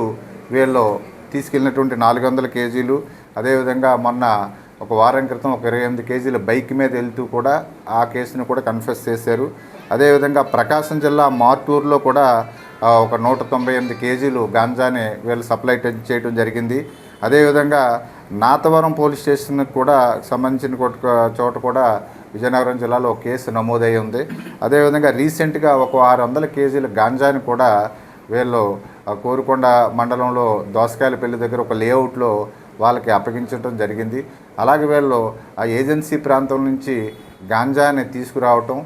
వీళ్ళు తీసుకెళ్ళినటువంటి 400 కేజీలు, అదేవిధంగా మొన్న ఒక వారం క్రితం ఒక 28 కేజీల బైక్ మీద వెళ్తూ కూడా ఆ కేసును కూడా కన్ఫెస్ చేశారు. అదేవిధంగా ప్రకాశం జిల్లా మార్టూరులో కూడా ఒక 198 కేజీలు గాంజాని వీళ్ళు సప్లై చేయడం జరిగింది. అదేవిధంగా నాతవరం పోలీస్ స్టేషన్కి కూడా సంబంధించిన చోట కూడా విజయనగరం జిల్లాలో ఒక కేసు నమోదై ఉంది. అదేవిధంగా రీసెంట్గా ఒక 600 కేజీల గాంజాని కూడా వీళ్ళు కోరుకొండ మండలంలో దోసకాయలపల్లి దగ్గర ఒక లేఅవుట్లో వాళ్ళకి అప్పగించడం జరిగింది. అలాగే వీళ్ళు ఆ ఏజెన్సీ ప్రాంతం నుంచి గాంజాని తీసుకురావటం,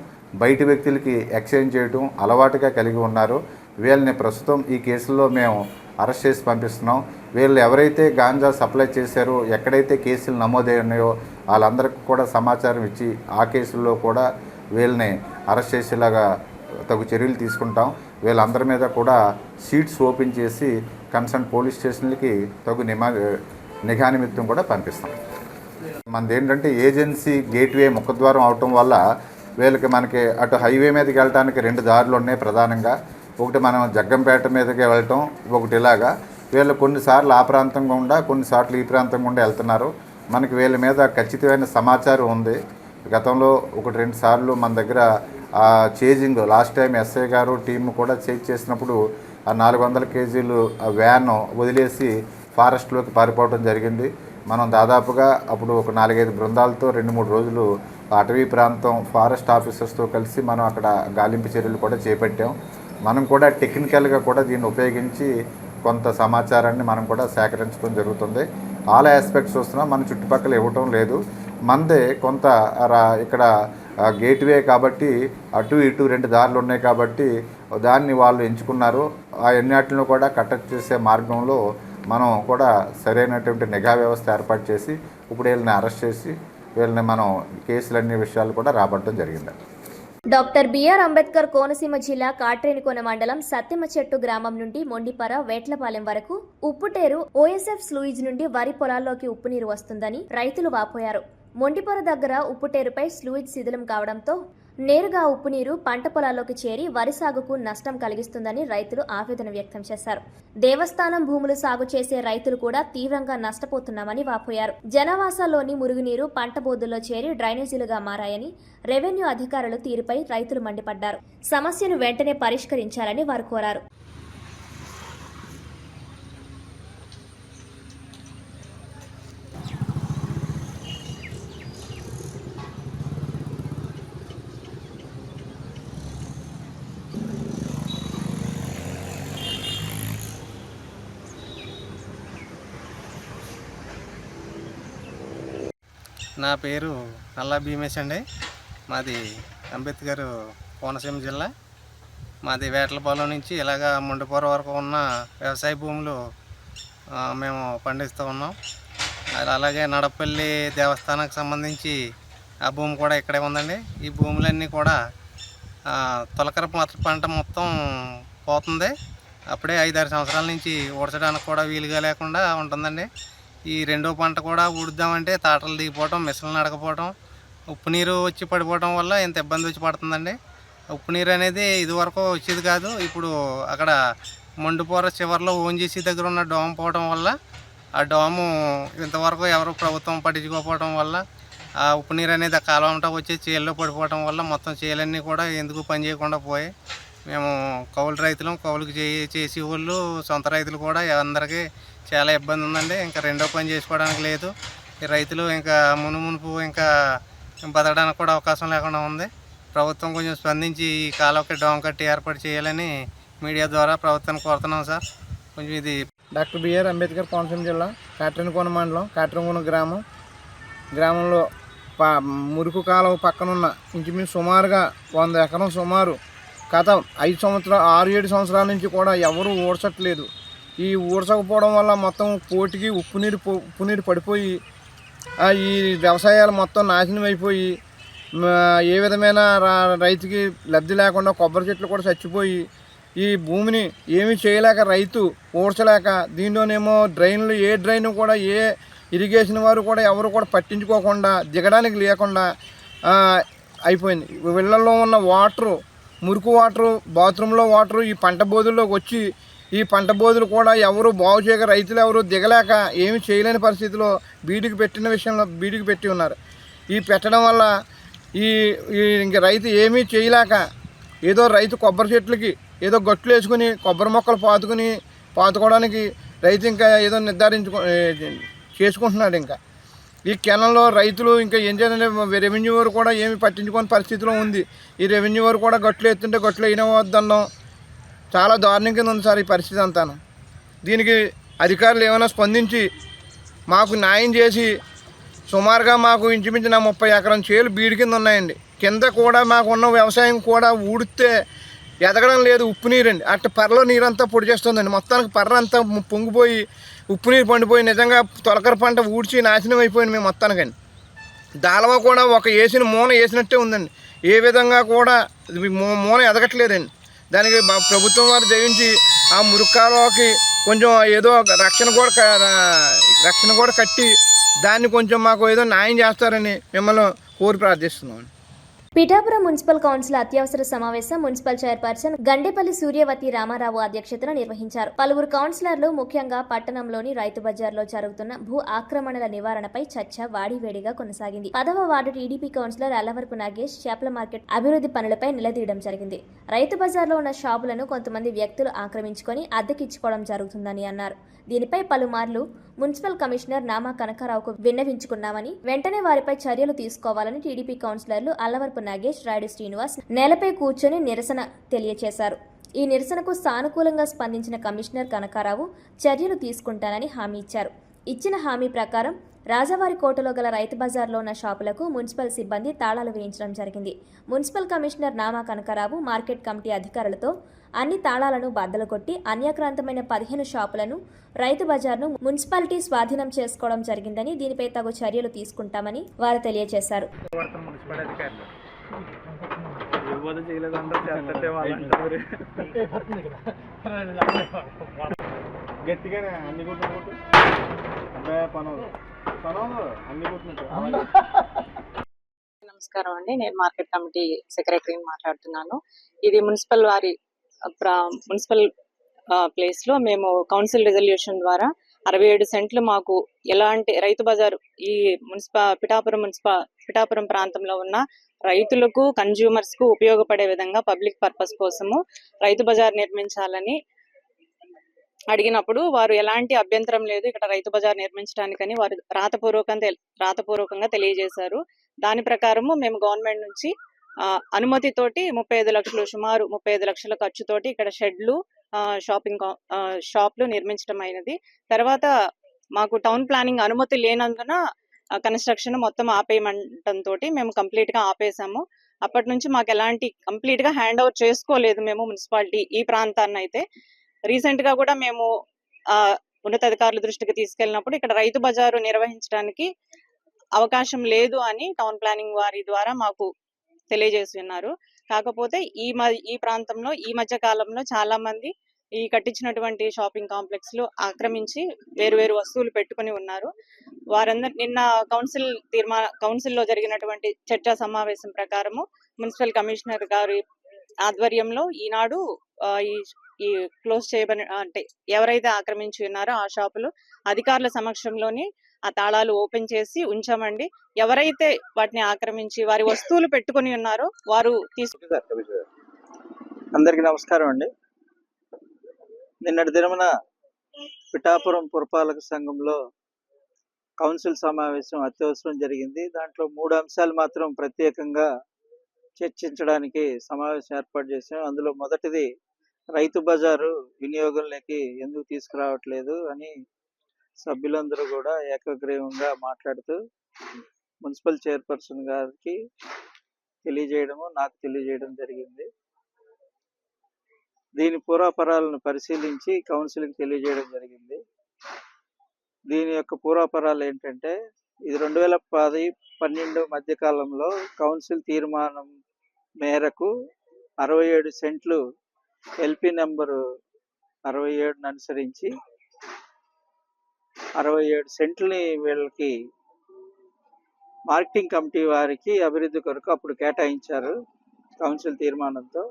బయట వ్యక్తులకి ఎక్స్చేంజ్ చేయటం అలవాటుగా కలిగి ఉన్నారు. వీళ్ళని ప్రస్తుతం ఈ కేసులో మేము అరెస్ట్ చేసి పంపిస్తున్నాం. వీళ్ళు ఎవరైతే గాంజా సప్లై చేశారో, ఎక్కడైతే కేసులు నమోదైనాయో వాళ్ళందరికీ కూడా సమాచారం ఇచ్చి ఆ కేసుల్లో కూడా వీళ్ళని అరెస్ట్ చేసేలాగా తగు చర్యలు తీసుకుంటాం. వీళ్ళందరి మీద కూడా షీట్స్ ఓపెన్ చేసి కన్సర్న్ పోలీస్ స్టేషన్లకి తగు నిఘా నిమిత్తం కూడా పంపిస్తాం. మనది ఏంటంటే ఏజెన్సీ గేట్వే ముఖద్వారం అవటం వల్ల వీళ్ళకి మనకి అటు హైవే మీదకి వెళ్ళటానికి 2 దారులు ఉన్నాయి ప్రధానంగా. ఒకటి మనం జగ్గంపేట మీదకి వెళ్ళటం, ఒకటి ఇలాగా. వీళ్ళు కొన్నిసార్లు ఆ ప్రాంతం గుండా, కొన్నిసార్లు ఈ ప్రాంతం గుండా వెళ్తున్నారు. మనకి వీళ్ళ మీద ఖచ్చితమైన సమాచారం ఉంది. గతంలో 1-2 సార్లు మన దగ్గర చేజింగ్ లాస్ట్ టైం ఎస్ఐ గారు టీం కూడా చేజ్ చేసినప్పుడు ఆ 400 కేజీలు వ్యాన్ వదిలేసి ఫారెస్ట్లోకి పారిపోవడం జరిగింది. మనం దాదాపుగా అప్పుడు ఒక 4-5 బృందాలతో 2-3 రోజులు అటవీ ప్రాంతం ఫారెస్ట్ ఆఫీసర్స్తో కలిసి మనం అక్కడ గాలింపు చర్యలు కూడా చేపట్టాం. మనం కూడా టెక్నికల్గా కూడా దీన్ని ఉపయోగించి కొంత సమాచారాన్ని మనం కూడా సేకరించడం జరుగుతుంది. ఆల్ ఆస్పెక్ట్స్ చూస్తున్నాం, మన చుట్టుపక్కల ఇవ్వటం లేదు. మనదే కొంత ఇక్కడ గేట్వే కాబట్టి అటు ఇటు 2 దారులు ఉన్నాయి కాబట్టి దాన్ని వాళ్ళు ఎంచుకున్నారు. ఆ ఎన్నిటిని కూడా కట్టడి చేసే మార్గంలో మనం కూడా సరైనటువంటి నిఘా వ్యవస్థ ఏర్పాటు చేసి ఇప్పుడు వీళ్ళని అరెస్ట్ చేసి వీళ్ళని మనం కేసులన్నీ విషయాలు కూడా రాబట్టడం జరిగింది. డాక్టర్ బిఆర్ అంబేద్కర్ కోనసీమ జిల్లా కాట్రేనికోన మండలం సత్యమచెట్టు గ్రామం నుండి మొండిపర వేట్లపాలెం వరకు ఉప్పుటేరు ఓఎస్ఎఫ్ స్లూయిజ్ నుండి వరి పొలాల్లోకి ఉప్పు నీరు వస్తుందని రైతులు వాపోయారు. మొండిపర దగ్గర ఉప్పుటేరుపై స్లూయిజ్ శిథిలం కావడంతో నేరుగా ఉప్పు నీరు పంట పొలాల్లోకి చేరి వరి సాగుకు నష్టం కలిగిస్తుందని రైతులు ఆవేదన వ్యక్తం చేశారు. దేవస్థానం భూములు సాగు చేసే రైతులు కూడా తీవ్రంగా నష్టపోతున్నామని వాపోయారు. జనవాసాల్లోని మురుగునీరు పంట బోర్డుల్లో చేరి డ్రైనేజీలుగా మారాయని రెవెన్యూ అధికారులు తీరుపై రైతులు మండిపడ్డారు. సమస్యను వెంటనే పరిష్కరించాలని వారు కోరారు. నా పేరు నల్లా భీమేష్ అండి. మాది అంబేద్కర్ కోనసీమ జిల్లా. మాది వేటలపాలెం నుంచి ఇలాగా మొండిపొర వరకు ఉన్న వ్యవసాయ భూములు మేము పండిస్తూ ఉన్నాం. అలాగే నడపల్లి దేవస్థానానికి సంబంధించి ఆ భూమి కూడా ఇక్కడే ఉందండి. ఈ భూములన్నీ కూడా తొలకర పంట మొత్తం పోతుంది. అప్పుడే 5-6 సంవత్సరాల నుంచి ఊడ్చడానికి కూడా వీలుగా లేకుండా ఉంటుందండి. ఈ రెండో పంట కూడా ఊడుద్దామంటే తాటలు దిగిపోవటం, మిషన్లు నడకపోవటం, ఉప్పు నీరు వచ్చి పడిపోవటం వల్ల ఇంత ఇబ్బంది వచ్చి పడుతుందండి. ఉప్పు నీరు అనేది ఇదివరకు వచ్చేది కాదు. ఇప్పుడు అక్కడ మొండిపోర చివరిలో ఓంజీసీ దగ్గర ఉన్న డామ్ పోవడం వల్ల ఆ డాము ఇంతవరకు ఎవరు ప్రభుత్వం పట్టించుకోకపోవడం వల్ల ఆ ఉప్పు నీరు అనేది ఆ కాలువ వచ్చి చేల్లో పడిపోవడం వల్ల మొత్తం చేలన్నీ కూడా ఎందుకు పని చేయకుండా పోయి మేము కౌలు రైతులం, కౌలుకి చేసే వాళ్ళు, సొంత రైతులు కూడా అందరికీ చాలా ఇబ్బంది ఉందండి. ఇంకా రెండో పని చేసుకోవడానికి లేదు. ఈ రైతులు ఇంకా మునుమునుపు ఇంకా బతకడానికి కూడా అవకాశం లేకుండా ఉంది. ప్రభుత్వం కొంచెం స్పందించి ఈ కాలువకి డామ్ కట్టి ఏర్పాటు చేయాలని మీడియా ద్వారా ప్రభుత్వాన్ని కోరుతున్నాం సార్. కొంచెం ఇది డాక్టర్ బిఆర్ అంబేద్కర్ కోనసీమ జిల్లా కాట్రేనికోన మండలం కాట్రేనికోన గ్రామంలో మురుకు కాలువ పక్కనున్న ఇంచుమించు సుమారుగా 100 ఎకరం సుమారు గత 6-7 సంవత్సరాల నుంచి కూడా ఎవరు ఊడ్చట్లేదు. ఈ ఊడ్చకపోవడం వల్ల మొత్తం కోటికి ఉప్పు నీరు పడిపోయి ఈ వ్యవసాయాలు మొత్తం నాశనం అయిపోయి ఏ విధమైన రైతుకి లబ్ధి లేకుండా కొబ్బరి చెట్లు కూడా చచ్చిపోయి ఈ భూమిని ఏమీ చేయలేక రైతు ఊడ్చలేక దీనిలోనేమో డ్రైన్లు ఏ డ్రైన్ కూడా ఏ ఇరిగేషన్ వారు కూడా ఎవరు కూడా పట్టించుకోకుండా దిగడానికి లేకుండా అయిపోయింది. ఇళ్లలో ఉన్న వాటరు, మురికి వాటరు, బాత్రూంలో వాటరు ఈ పంట బోధుల్లోకి వచ్చి ఈ పంట బోధులు కూడా ఎవరు బాగు చేయక రైతులు ఎవరు దిగలేక ఏమి చేయలేని పరిస్థితిలో బీడికి పెట్టి ఉన్నారు. ఈ పెట్టడం వల్ల ఇంక రైతు ఏమీ చేయలేక ఏదో రైతు కొబ్బరి చెట్లకి ఏదో గట్లు వేసుకుని కొబ్బరి మొక్కలు పాతుకోవడానికి రైతు ఇంకా ఏదో చేసుకుంటున్నాడు. ఇంకా ఈ కెనంలో రైతులు ఇంకా ఏం చేయాలంటే రెవెన్యూ వారు కూడా ఏమి పట్టించుకోని పరిస్థితిలో ఉంది. ఈ రెవెన్యూ వారు కూడా గట్లు ఎత్తుంటే గట్లు అయినా వద్దన్నాం. చాలా దారుణం కింద ఉంది సార్ ఈ పరిస్థితి అంతాను. దీనికి అధికారులు ఏమైనా స్పందించి మాకు న్యాయం చేసి సుమారుగా మాకు ఇంచుమించిన 30 ఎకరం చేలు బీడి కింద ఉన్నాయండి. కింద కూడా మాకు ఉన్న వ్యవసాయం కూడా ఊడితే ఎదగడం లేదు, ఉప్పు నీరు అండి. అట్ట పర్రలో నీరంతా పొడి చేస్తుందండి. మొత్తానికి పర్ర అంతా పొంగిపోయి ఉప్పు నీరు పండిపోయి నిజంగా తొలకర పంట ఊడ్చి నాశనం అయిపోయింది మేము మొత్తానికండి. దాలవ కూడా ఒక వేసిన మూన వేసినట్టే ఉందండి. ఏ విధంగా కూడా మూన ఎదగట్లేదండి. దానికి ప్రభుత్వం వారు జయించి ఆ మురుక్కాలోకి కొంచెం ఏదో రక్షణ కూడా కట్టి దాన్ని కొంచెం మాకు ఏదో న్యాయం చేస్తారని మిమ్మల్ని కోరి ప్రార్థిస్తున్నాం. పిఠాపురం మున్సిపల్ కౌన్సిల్ అత్యవసర సమావేశం మున్సిపల్ చైర్పర్సన్ గండేపల్లి సూర్యవతి రామారావు అధ్యక్షతన నిర్వహించారు. పలువురు కౌన్సిలర్లు, ముఖ్యంగా పట్టణంలోని రైతు బజార్లో జరుగుతున్న భూ ఆక్రమణల నివారణపై చర్చ వాడివేడిగా కొనసాగింది. 10వ ward TDP councillor Allavarapu Nagesh చేపల మార్కెట్ అభివృద్ధి పనులపై నిలదీయడం జరిగింది. రైతు బజార్లో ఉన్న షాపులను కొంతమంది వ్యక్తులు ఆక్రమించుకొని అద్దెకిచ్చుకోవడం జరుగుతుందని అన్నారు. దీనిపై పలుమార్లు మున్సిపల్ కమిషనర్ నామా కనకారావుకు విన్నవించుకున్నామని, వెంటనే వారిపై చర్యలు తీసుకోవాలని టీడీపీ కౌన్సిలర్లు అల్లవరపు నాగేష్, రాయుడు శ్రీనివాస్ నేలపై కూర్చొని నిరసన తెలియజేశారు. ఈ నిరసనకు సానుకూలంగా స్పందించిన కమిషనర్ కనకారావు చర్యలు తీసుకుంటానని హామీ ఇచ్చారు. ఇచ్చిన హామీ ప్రకారం రాజావారి కోటలో గల రైతు బజార్లో ఉన్న షాపులకు మున్సిపల్ సిబ్బంది తాళాలు వేయించడం జరిగింది. Municipal commissioner Nama Kanakarao market committee అధికారులతో అన్ని తాళాలను బద్దలు కొట్టి అన్యాక్రాంతమైన 15 షాపులను, రైతు బజార్ను మున్సిపాలిటీ స్వాధీనం చేసుకోవడం జరిగిందని, దీనిపై తగు చర్యలు తీసుకుంటామని వారు తెలియజేశారు. నమస్కారం అండి, నేను మార్కెట్ కమిటీ సెక్రటరీని మాట్లాడుతున్నాను. ఇది మున్సిపల్ వారి మున్సిపల్ ప్లేస్ లో మేము కౌన్సిల్ రిజల్యూషన్ ద్వారా 67 సెంట్లు మాకు ఎలాంటి రైతు బజారు ఈ పిఠాపురం ప్రాంతంలో ఉన్న రైతులకు, కన్జ్యూమర్స్ కు ఉపయోగపడే విధంగా పబ్లిక్ పర్పస్ కోసము రైతు బజార్ నిర్మించాలని అడిగినప్పుడు వారు ఎలాంటి అభ్యంతరం లేదు ఇక్కడ రైతు బజార్ నిర్మించడానికని వారు రాతపూర్వకంగా తెలియజేశారు. దాని ప్రకారము మేము గవర్నమెంట్ నుంచి అనుమతితోటి 35 లక్షలు, సుమారు 35 లక్షల ఖర్చుతోటి ఇక్కడ షెడ్లు, షాప్లు నిర్మించడం అయినది. తర్వాత మాకు టౌన్ ప్లానింగ్ అనుమతి లేనందున కన్స్ట్రక్షన్ మొత్తం ఆపేయమంటంతో మేము కంప్లీట్ గా ఆపేసాము. అప్పటి నుంచి మాకు ఎలాంటి కంప్లీట్ గా హ్యాండ్ ఓవర్ చేసుకోలేదు మేము మున్సిపాలిటీ ఈ ప్రాంతాన్ని. అయితే రీసెంట్ గా కూడా మేము ఉన్నతాధికారుల దృష్టికి తీసుకెళ్ళినప్పుడు ఇక్కడ రైతు బజారు నిర్వహించడానికి అవకాశం లేదు అని టౌన్ ప్లానింగ్ వారి ద్వారా మాకు తెలియజేసి ఉన్నారు. కాకపోతే ఈ ప్రాంతంలో ఈ మధ్య కాలంలో చాలా మంది ఈ కట్టించినటువంటి షాపింగ్ కాంప్లెక్స్ లు ఆక్రమించి వేరు వస్తువులు పెట్టుకుని ఉన్నారు. వారందరూ నిన్న కౌన్సిల్లో జరిగినటువంటి చర్చా సమావేశం ప్రకారము మున్సిపల్ కమిషనర్ గారి ఆధ్వర్యంలో ఈనాడు ఈ క్లోజ్ చేయబడి అంటే ఎవరైతే ఆక్రమించి ఉన్నారో ఆ షాపులు అధికారుల సమక్షంలోని ఆ తాళాలు ఓపెన్ చేసి ఉంచామండి. ఎవరైతే వాటిని ఆక్రమించి వారి వస్తువులు పెట్టుకుని ఉన్నారో వారు అందరికీ నమస్కారం అండి. నిన్నటి దినమున పిఠాపురం పురపాలక సంఘంలో కౌన్సిల్ సమావేశం అత్యవసరం జరిగింది. దాంట్లో 3 అంశాలు మాత్రం ప్రత్యేకంగా చర్చించడానికి సమావేశం ఏర్పాటు చేశాం. అందులో మొదటిది రైతు బజారు వినియోగంలోకి ఎందుకు తీసుకురావట్లేదు అని సభ్యులందరూ కూడా ఏకగ్రీవంగా మాట్లాడుతూ మున్సిపల్ చైర్పర్సన్ గారికి తెలియజేయడము, నాకు తెలియజేయడం జరిగింది. దీని పూర్వాపరాలను పరిశీలించి కౌన్సిల్కి తెలియజేయడం జరిగింది. దీని యొక్క పూర్వాపరాలు ఏంటంటే, ఇది 2010-12 మధ్య కాలంలో కౌన్సిల్ తీర్మానం మేరకు 67 సెంట్లు ఎల్పి నెంబరు 67ను అనుసరించి 67 సెంట్లని వీళ్ళకి మార్కెటింగ్ కమిటీ వారికి అభివృద్ధి కొరకు అప్పుడు కేటాయించారు. కౌన్సిల్ తీర్మానంతో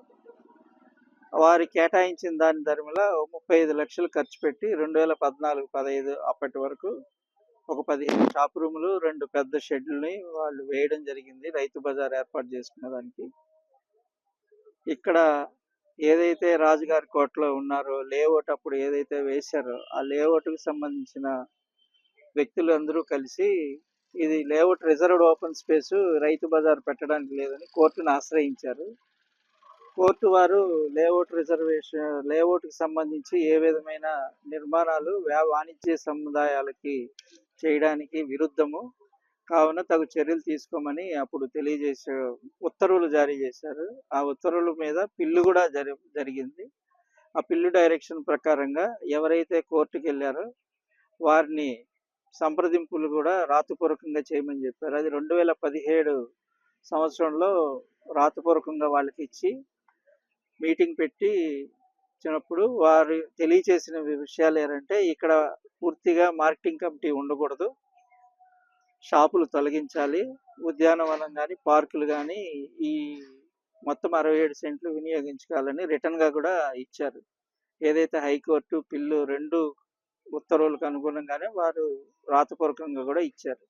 వారి కేటాయించిన దాని ధర్మలా 35 లక్షలు ఖర్చు పెట్టి 2014-15 అప్పటి వరకు ఒక 15 షాప్ రూములు, 2 పెద్ద షెడ్లని వాళ్ళు వేయడం జరిగింది రైతు బజార్ ఏర్పాటు చేసుకునే దానికి. ఇక్కడ ఏదైతే రాజుగారి కోటలో ఉన్నారో లేఅవుట్ అప్పుడు ఏదైతే వేశారో ఆ లేఅవుట్కి సంబంధించిన వ్యక్తులు అందరూ కలిసి ఇది layout reserved open space, Rythu Bazar పెట్టడానికి లేదని కోర్టును ఆశ్రయించారు. కోర్టు వారు లేఅవుట్కి సంబంధించి ఏ విధమైన నిర్మాణాలు వాణిజ్య సముదాయాలకి చేయడానికి విరుద్ధము, కావున తగు చర్యలు తీసుకోమని అప్పుడు తెలియజేసే ఉత్తర్వులు జారీ చేశారు. ఆ ఉత్తర్వుల మీద పిల్లు కూడా జరిగింది. ఆ పిల్లు డైరెక్షన్ ప్రకారంగా ఎవరైతే కోర్టుకు వెళ్ళారో వారిని సంప్రదింపులు కూడా రాతపూర్వకంగా చేయమని చెప్పారు. అది 2017 సంవత్సరంలో రాతపూర్వకంగా వాళ్ళకి ఇచ్చి మీటింగ్ పెట్టి ఇచ్చినప్పుడు వారు తెలియచేసిన విషయాలు ఏంటంటే, ఇక్కడ పూర్తిగా మార్కెటింగ్ కమిటీ ఉండకూడదు, షాపులు తొలగించాలి, ఉద్యానవనం కానీ పార్కులు కానీ ఈ మొత్తం 67 సెంట్లు వినియోగించుకోవాలని రిటర్న్గా కూడా ఇచ్చారు. ఏదైతే హైకోర్టు పిల్లు 2 ఉత్తర్వులకు అనుగుణంగానే వారు రాతపూర్వకంగా కూడా ఇచ్చారు.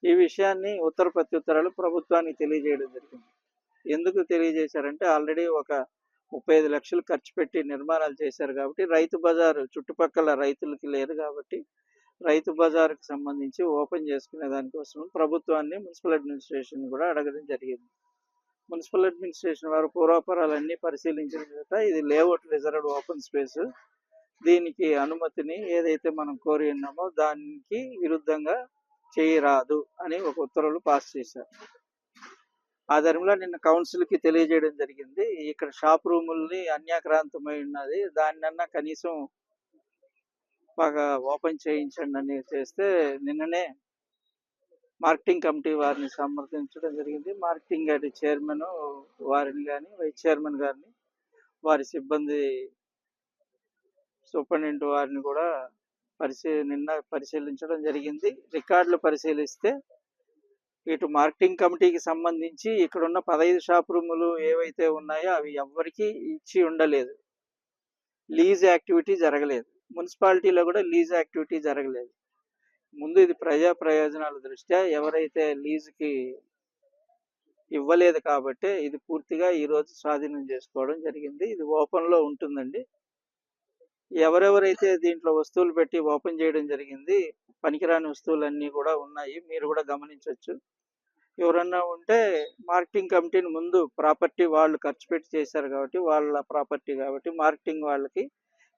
ఈ విషయాన్ని ఉత్తర ప్రత్యుత్తరాలు ప్రభుత్వానికి తెలియజేయడం జరిగింది. ఎందుకు తెలియజేశారంటే, ఆల్రెడీ ఒక 35 లక్షలు ఖర్చు పెట్టి నిర్మాణాలు చేశారు కాబట్టి రైతు బజారు చుట్టుపక్కల రైతులకి లేదు కాబట్టి రైతు బజారుకు సంబంధించి ఓపెన్ చేసుకునే దానికోసం ప్రభుత్వాన్ని మున్సిపల్ అడ్మినిస్ట్రేషన్ కూడా అడగడం జరిగింది. మున్సిపల్ అడ్మినిస్ట్రేషన్ వారు పూర్వాపరాలన్నీ పరిశీలించిన తర్వాత ఇది లేఅవుట్ రిజర్వ్డ్ ఓపెన్ స్పేస్, దీనికి అనుమతిని ఏదైతే మనం కోరి ఉన్నామో దానికి విరుద్ధంగా చేయరాదు అని ఒక ఉత్తర్వులు పాస్ చేశారు. ఆ ధర్మంలో నిన్న కౌన్సిల్కి తెలియజేయడం జరిగింది. ఇక్కడ షాప్ రూముల్ని అన్యాక్రాంతమై ఉన్నది, దాన్నన్నా కనీసం బాగా ఓపెన్ చేయించండి అని చేస్తే నిన్ననే మార్కెటింగ్ కమిటీ వారిని సమర్థించడం జరిగింది. మార్కెటింగ్ కమిటీ చైర్మన్ వారిని కానీ వైస్ చైర్మన్ గారిని వారి సిబ్బంది సూపరింటెండెంట్ వారిని కూడా నిన్న పరిశీలించడం జరిగింది. రికార్డులు పరిశీలిస్తే ఇటు మార్కెటింగ్ కమిటీకి సంబంధించి ఇక్కడున్న 15 షాప్ రూములు ఏవైతే ఉన్నాయో అవి ఎవ్వరికీ ఇచ్చి ఉండలేదు, లీజ్ యాక్టివిటీ జరగలేదు. మున్సిపాలిటీలో కూడా లీజ్ యాక్టివిటీ జరగలేదు. ముందు ఇది ప్రజా ప్రయోజనాల దృష్ట్యా ఎవరైతే లీజుకి ఇవ్వలేదు కాబట్టి ఇది పూర్తిగా ఈరోజు స్వాధీనం చేసుకోవడం జరిగింది. ఇది ఓపెన్లో ఉంటుందండి. ఎవరెవరైతే దీంట్లో వస్తువులు పెట్టి ఓపెన్ చేయడం జరిగింది, పనికిరాని వస్తువులన్నీ కూడా ఉన్నాయి, మీరు కూడా గమనించవచ్చు. ఎవరన్నా ఉంటే మార్కెటింగ్ కమిటీని ముందు ప్రాపర్టీ వాళ్ళు ఖర్చు పెట్టి చేశారు కాబట్టి వాళ్ళ ప్రాపర్టీ కాబట్టి మార్కెటింగ్ వాళ్ళకి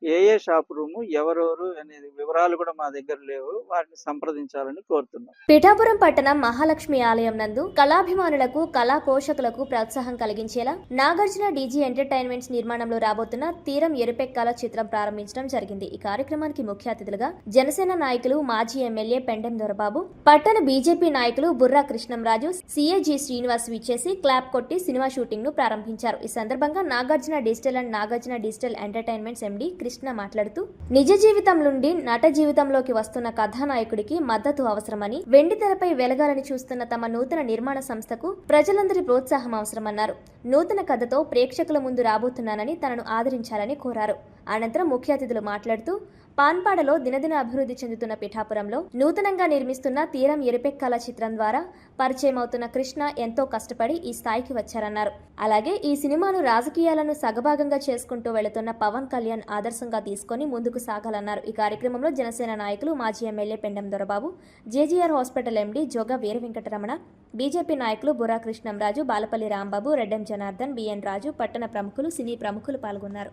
ఏ షాప్ రూము ఎవరెవరు అనేది వివరాలు కూడా మా దగ్గర లేవు, వారిని సంప్రదించాలని కోరుతున్నాం. పిఠాపురం పట్టణం మహాలక్ష్మి ఆలయం నందు కళాభిమానులకు కళా పోషకులకు ప్రోత్సాహం కలిగించేలా నాగార్జున డీజీ ఎంటర్టైన్మెంట్స్ నిర్మాణంలో రాబోతున్న తీరం ఎరుపెక్కాల చిత్రం ప్రారంభించడం జరిగింది. ఈ కార్యక్రమానికి ముఖ్య అతిథులుగా జనసేన నాయకులు మాజీ ఎమ్మెల్యే పెండెం దొరబాబు, పట్టణ బీజేపీ నాయకులు బుర్రా కృష్ణంరాజు, సిఏజీ శ్రీనివాస్ విచ్చేసి క్లాప్ కొట్టి సినిమా షూటింగ్ ను ప్రారంభించారు. ఈ సందర్భంగా Nagarjuna digital and Nagarjuna digital entertainments MD Krishna మాట్లాడుతూ, నిజ జీవితం నుండి నట జీవితంలోకి వస్తున్న కథానాయకుడికి మద్దతు అవసరమని, వెండి తెరపై వెలగాలని చూస్తున్న తమ నూతన నిర్మాణ సంస్థకు ప్రజలందరి ప్రోత్సాహం అవసరమన్నారు. నూతన కథతో ప్రేక్షకుల ముందు రాబోతున్నానని తనను ఆదరించాలని కోరారు. అనంతరం ముఖ్య అతిథులు మాట్లాడుతూ, పాన్పాడలో దినదిన అభివృద్ధి చెందుతున్న పిఠాపురంలో నూతనంగా నిర్మిస్తున్న తీరం ఎరుపెక్కాల చిత్రం ద్వారా పరిచయం అవుతున్న కృష్ణ ఎంతో కష్టపడి ఈ స్థాయికి వచ్చారన్నారు. అలాగే ఈ సినిమాను రాజకీయాలను సగభాగంగా చేసుకుంటూ వెళుతున్న పవన్ కళ్యాణ్ ఆదర్శంగా తీసుకుని ముందుకు సాగాలన్నారు. ఈ కార్యక్రమంలో జనసేన నాయకులు మాజీ MLA Pendem Dorababu, JGR hospital MD Joga Veera Venkataramana, BJP నాయకులు బుర్రా కృష్ణంరాజు, బాలపల్లి రాంబాబు, రెడ్డెం జనార్దన్, బిఎన్ రాజు, పట్టణ ప్రముఖులు, సినీ ప్రముఖులు పాల్గొన్నారు.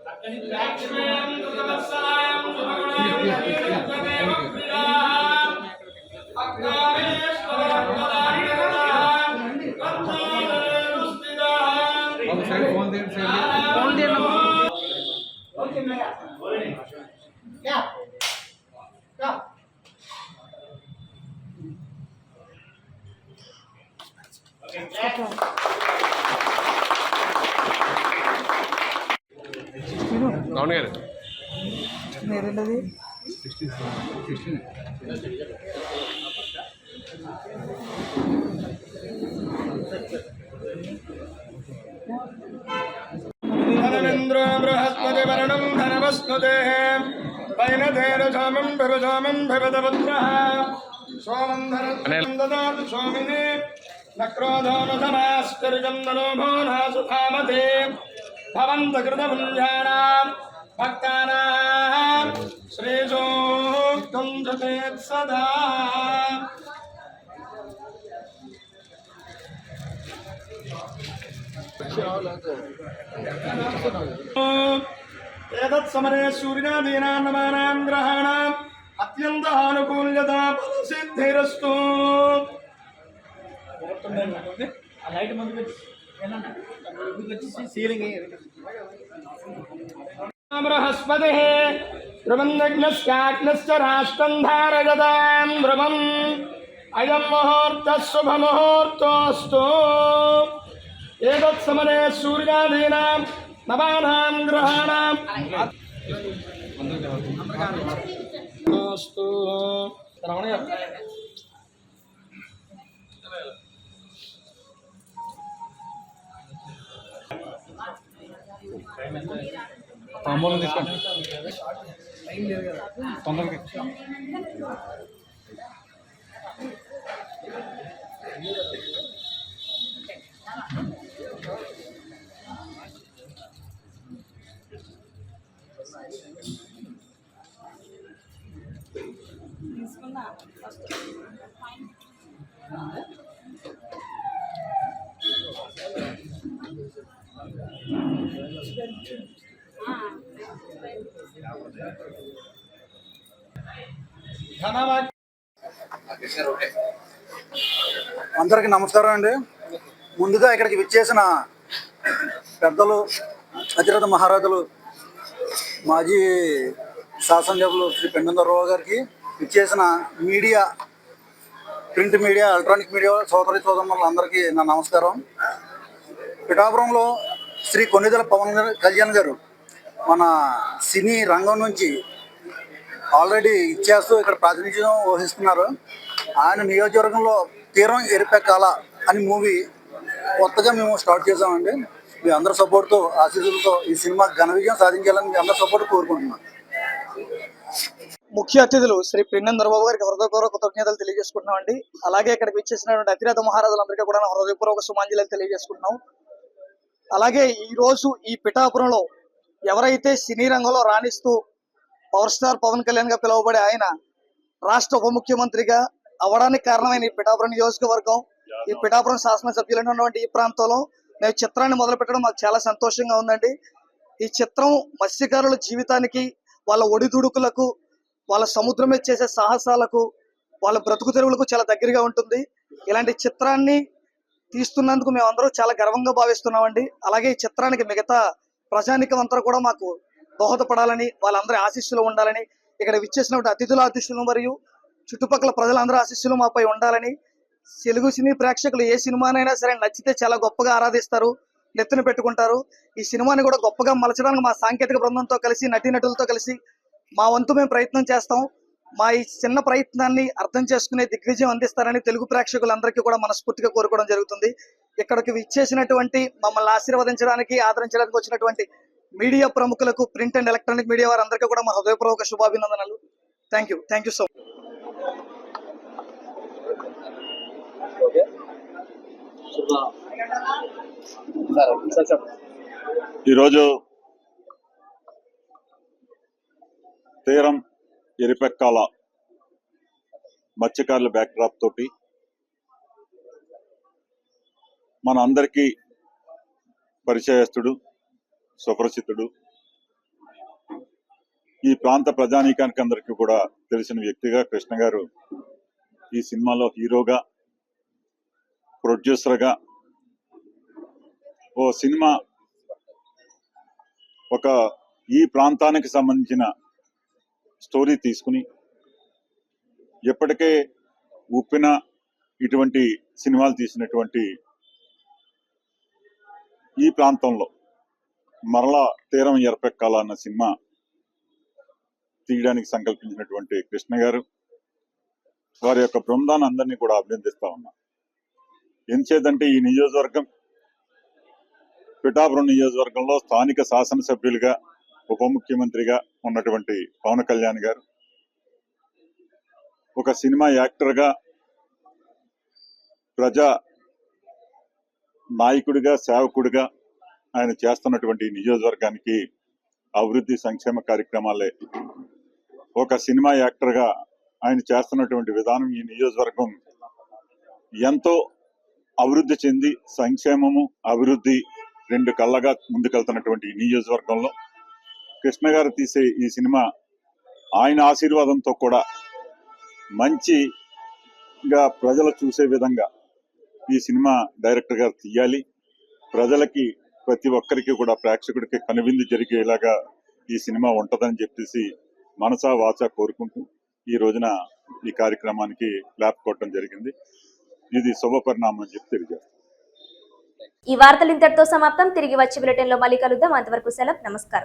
అవును గారు ధనమింద్రో బృహస్పతి వరుణం ధనవస్నుతే పైనధేర సోమం భవసోమం భవదపుత్రః సోమం ధనం దదాతు సోమినే నక్రోధో నమాస్కర్జం నలోభో నాసుధామతే భవంత కృతపుంజానాం భక్తానాం శ్రేయోక్తం జపేత్ సదా. ఏతత్సమరే సూర్యాదీనాం గ్రహాణాం అత్యంత ఆనుకూల్యతా ఫలసిద్ధిరస్తు. బృహస్పతి ధ్రువందగ్నశ్చాగ్నశ్చ రాష్ట్రం ధారయతాం ధ్రువం అయం ముహూర్త శుభముహూర్తోస్తు ఏతత్ సమనే సూర్యాదీనాం నవానాం గ్రహాణాం అస్తు తాంబూలం తీసుకోండి తొందరగా. అందరికీ నమస్కారం అండి. ముందుగా ఇక్కడికి విచ్చేసిన పెద్దలు, అతిరథ మహారాజులు, మాజీ శాసనసభ్యులు శ్రీ పెండందరరావు గారికి, విచ్చేసిన media, print media, electronic media సోదరి సోదరులందరికీ నా నమస్కారం. పిఠాపురంలో శ్రీ కొన్నిదెల పవన్ కళ్యాణ్ గారు మన సినీ రంగం నుంచి ఆల్రెడీ ఇచ్చేస్తూ ఇక్కడ ప్రాతినిధ్యం వహిస్తున్నారు. ఆయన నియోజకవర్గంలో తీరం ఎరిపెక్కాల అని మూవీ కొత్తగా మేము స్టార్ట్ చేసామండి. మీ అందరి సపోర్ట్తో, ఆశీస్సులతో ఈ సినిమా ఘన విజయం సాధించాలని మీ అందరి సపోర్ట్ కోరుకుంటున్నాను. ముఖ్య అతిథులు శ్రీ పెండందరబాబు గారికి హృదయపూర్వక కృతజ్ఞతలు తెలియజేసుకుంటున్నామండి. అలాగే ఇక్కడికి విచ్చేసినటువంటి అతిరథ మహారాజులందరికీ కూడా హృదయపూర్వక సుమాంజలి తెలియజేసుకుంటున్నాం. అలాగే ఈరోజు ఈ పిఠాపురంలో ఎవరైతే సినీ రంగంలో రాణిస్తూ పవర్ స్టార్ పవన్ కళ్యాణ్ గా పిలువబడే ఆయన రాష్ట్ర ఉప ముఖ్యమంత్రిగా అవడానికి కారణమైన ఈ పిఠాపురం నియోజకవర్గం, ఈ పిఠాపురం శాసనసభ్యులైనటువంటి ఈ ప్రాంతంలో మేము చిత్రాన్ని మొదలు పెట్టడం మాకు చాలా సంతోషంగా ఉందండి. ఈ చిత్రం మత్స్యకారుల జీవితానికి, వాళ్ళ ఒడిదుడుకులకు, వాళ్ళ సముద్రం మీద చేసే సాహసాలకు, వాళ్ళ బ్రతుకు తెరువులకు చాలా దగ్గరగా ఉంటుంది. ఇలాంటి చిత్రాన్ని తీస్తున్నందుకు మేము అందరూ చాలా గర్వంగా భావిస్తున్నామండి. అలాగే ఈ చిత్రానికి మిగతా ప్రజానికం అంతా కూడా మాకు దోహదపడాలని, వాళ్ళందరి ఆశీస్సులు ఉండాలని, ఇక్కడ విచ్చేసినటువంటి అతిథుల ఆశీస్సులు మరియు చుట్టుపక్కల ప్రజలందరూ ఆశీస్సులు మాపై ఉండాలని, తెలుగు సినీ ప్రేక్షకులు ఏ సినిమానైనా సరే నచ్చితే చాలా గొప్పగా ఆరాధిస్తారు, నెత్తిన పెట్టుకుంటారు. ఈ సినిమాని కూడా గొప్పగా మలచడానికి మా సాంకేతిక బృందంతో కలిసి, నటీనటులతో కలిసి మా వంతు మేము ప్రయత్నం చేస్తాం. మా ఈ చిన్న ప్రయత్నాన్ని అర్థం చేసుకునే దిగ్విజయం అందిస్తారని తెలుగు ప్రేక్షకులందరికీ కూడా మనస్ఫూర్తిగా కోరుకోవడం జరుగుతుంది. ఇక్కడికి విచ్చేసినటువంటి, మమ్మల్ని ఆశీర్వదించడానికి, ఆదరించడానికి వచ్చినటువంటి మీడియా ప్రముఖులకు, ప్రింట్ అండ్ ఎలక్ట్రానిక్ మీడియా వారందరికీ కూడా మా హృదయపూర్వక శుభాభినందనలు. Thank you so much. ఈరోజు తీరం ఎరిపెక్కాల మత్స్యకారుల బ్యాక్డ్రాప్ తోటి మన అందరికీ పరిచయస్తుడు, సుప్రసిద్ధుడు, ఈ ప్రాంత ప్రజానీకానికి అందరికీ కూడా తెలిసిన వ్యక్తిగా కృష్ణ గారు ఈ సినిమాలో హీరోగా, ప్రొడ్యూసర్గా ఓ సినిమా ఒక ఈ ప్రాంతానికి సంబంధించిన స్టోరీ తీసుకుని ఎప్పటికే ఉప్పిన ఇటువంటి సినిమాలు తీసినటువంటి ఈ ప్రాంతంలో మరలా తీరం ఎరపెక్కాల అన్న సినిమా తీయడానికి సంకల్పించినటువంటి కృష్ణ గారు, వారి యొక్క బృందాన్ని అందరినీ కూడా అభినందిస్తా ఉన్నా. ఎంచేదంటే ఈ నియోజకవర్గం, పిఠాపురం నియోజకవర్గంలో స్థానిక శాసనసభ్యులుగా, ఉప ముఖ్యమంత్రిగా ఉన్నటువంటి పవన్ కళ్యాణ్ గారు ఒక సినిమా యాక్టర్గా, ప్రజా నాయకుడిగా, సేవకుడిగా ఆయన చేస్తున్నటువంటి నియోజకవర్గానికి అభివృద్ధి సంక్షేమ కార్యక్రమాలే, ఒక సినిమా యాక్టర్గా ఆయన చేస్తున్నటువంటి విధానం ఈ నియోజకవర్గం ఎంతో అభివృద్ధి చెంది సంక్షేమము, అభివృద్ధి రెండు కళ్ళగా ముందుకెళ్తున్నటువంటి ఈ నియోజకవర్గంలో కృష్ణ గారు తీసే ఈ సినిమా ఆయన ఆశీర్వాదంతో కూడా మంచిగా ప్రజలు చూసే విధంగా ఈ సినిమా డైరెక్టర్ గారు తీయాలి, ప్రజలకి ప్రతి ఒక్కరికి కూడా ప్రేక్షకుడికి కనువిందు జరిగేలాగా ఈ సినిమా ఉంటుందని చెప్పేసి మనసా వాచా కోరుకుంటూ ఈ రోజున ఈ కార్యక్రమానికి క్లాప్ కొట్టడం జరిగింది. ఇది శుభ పరిణామం అని చెప్పి తెలియజేస్తాను. ఈ వార్తలు ఇంతటితో సమాప్తం. తిరిగి వచ్చే బులెటిన్ లో మళ్ళీ కలుద్దాం. అంతవరకు సెలవు. నమస్కారం.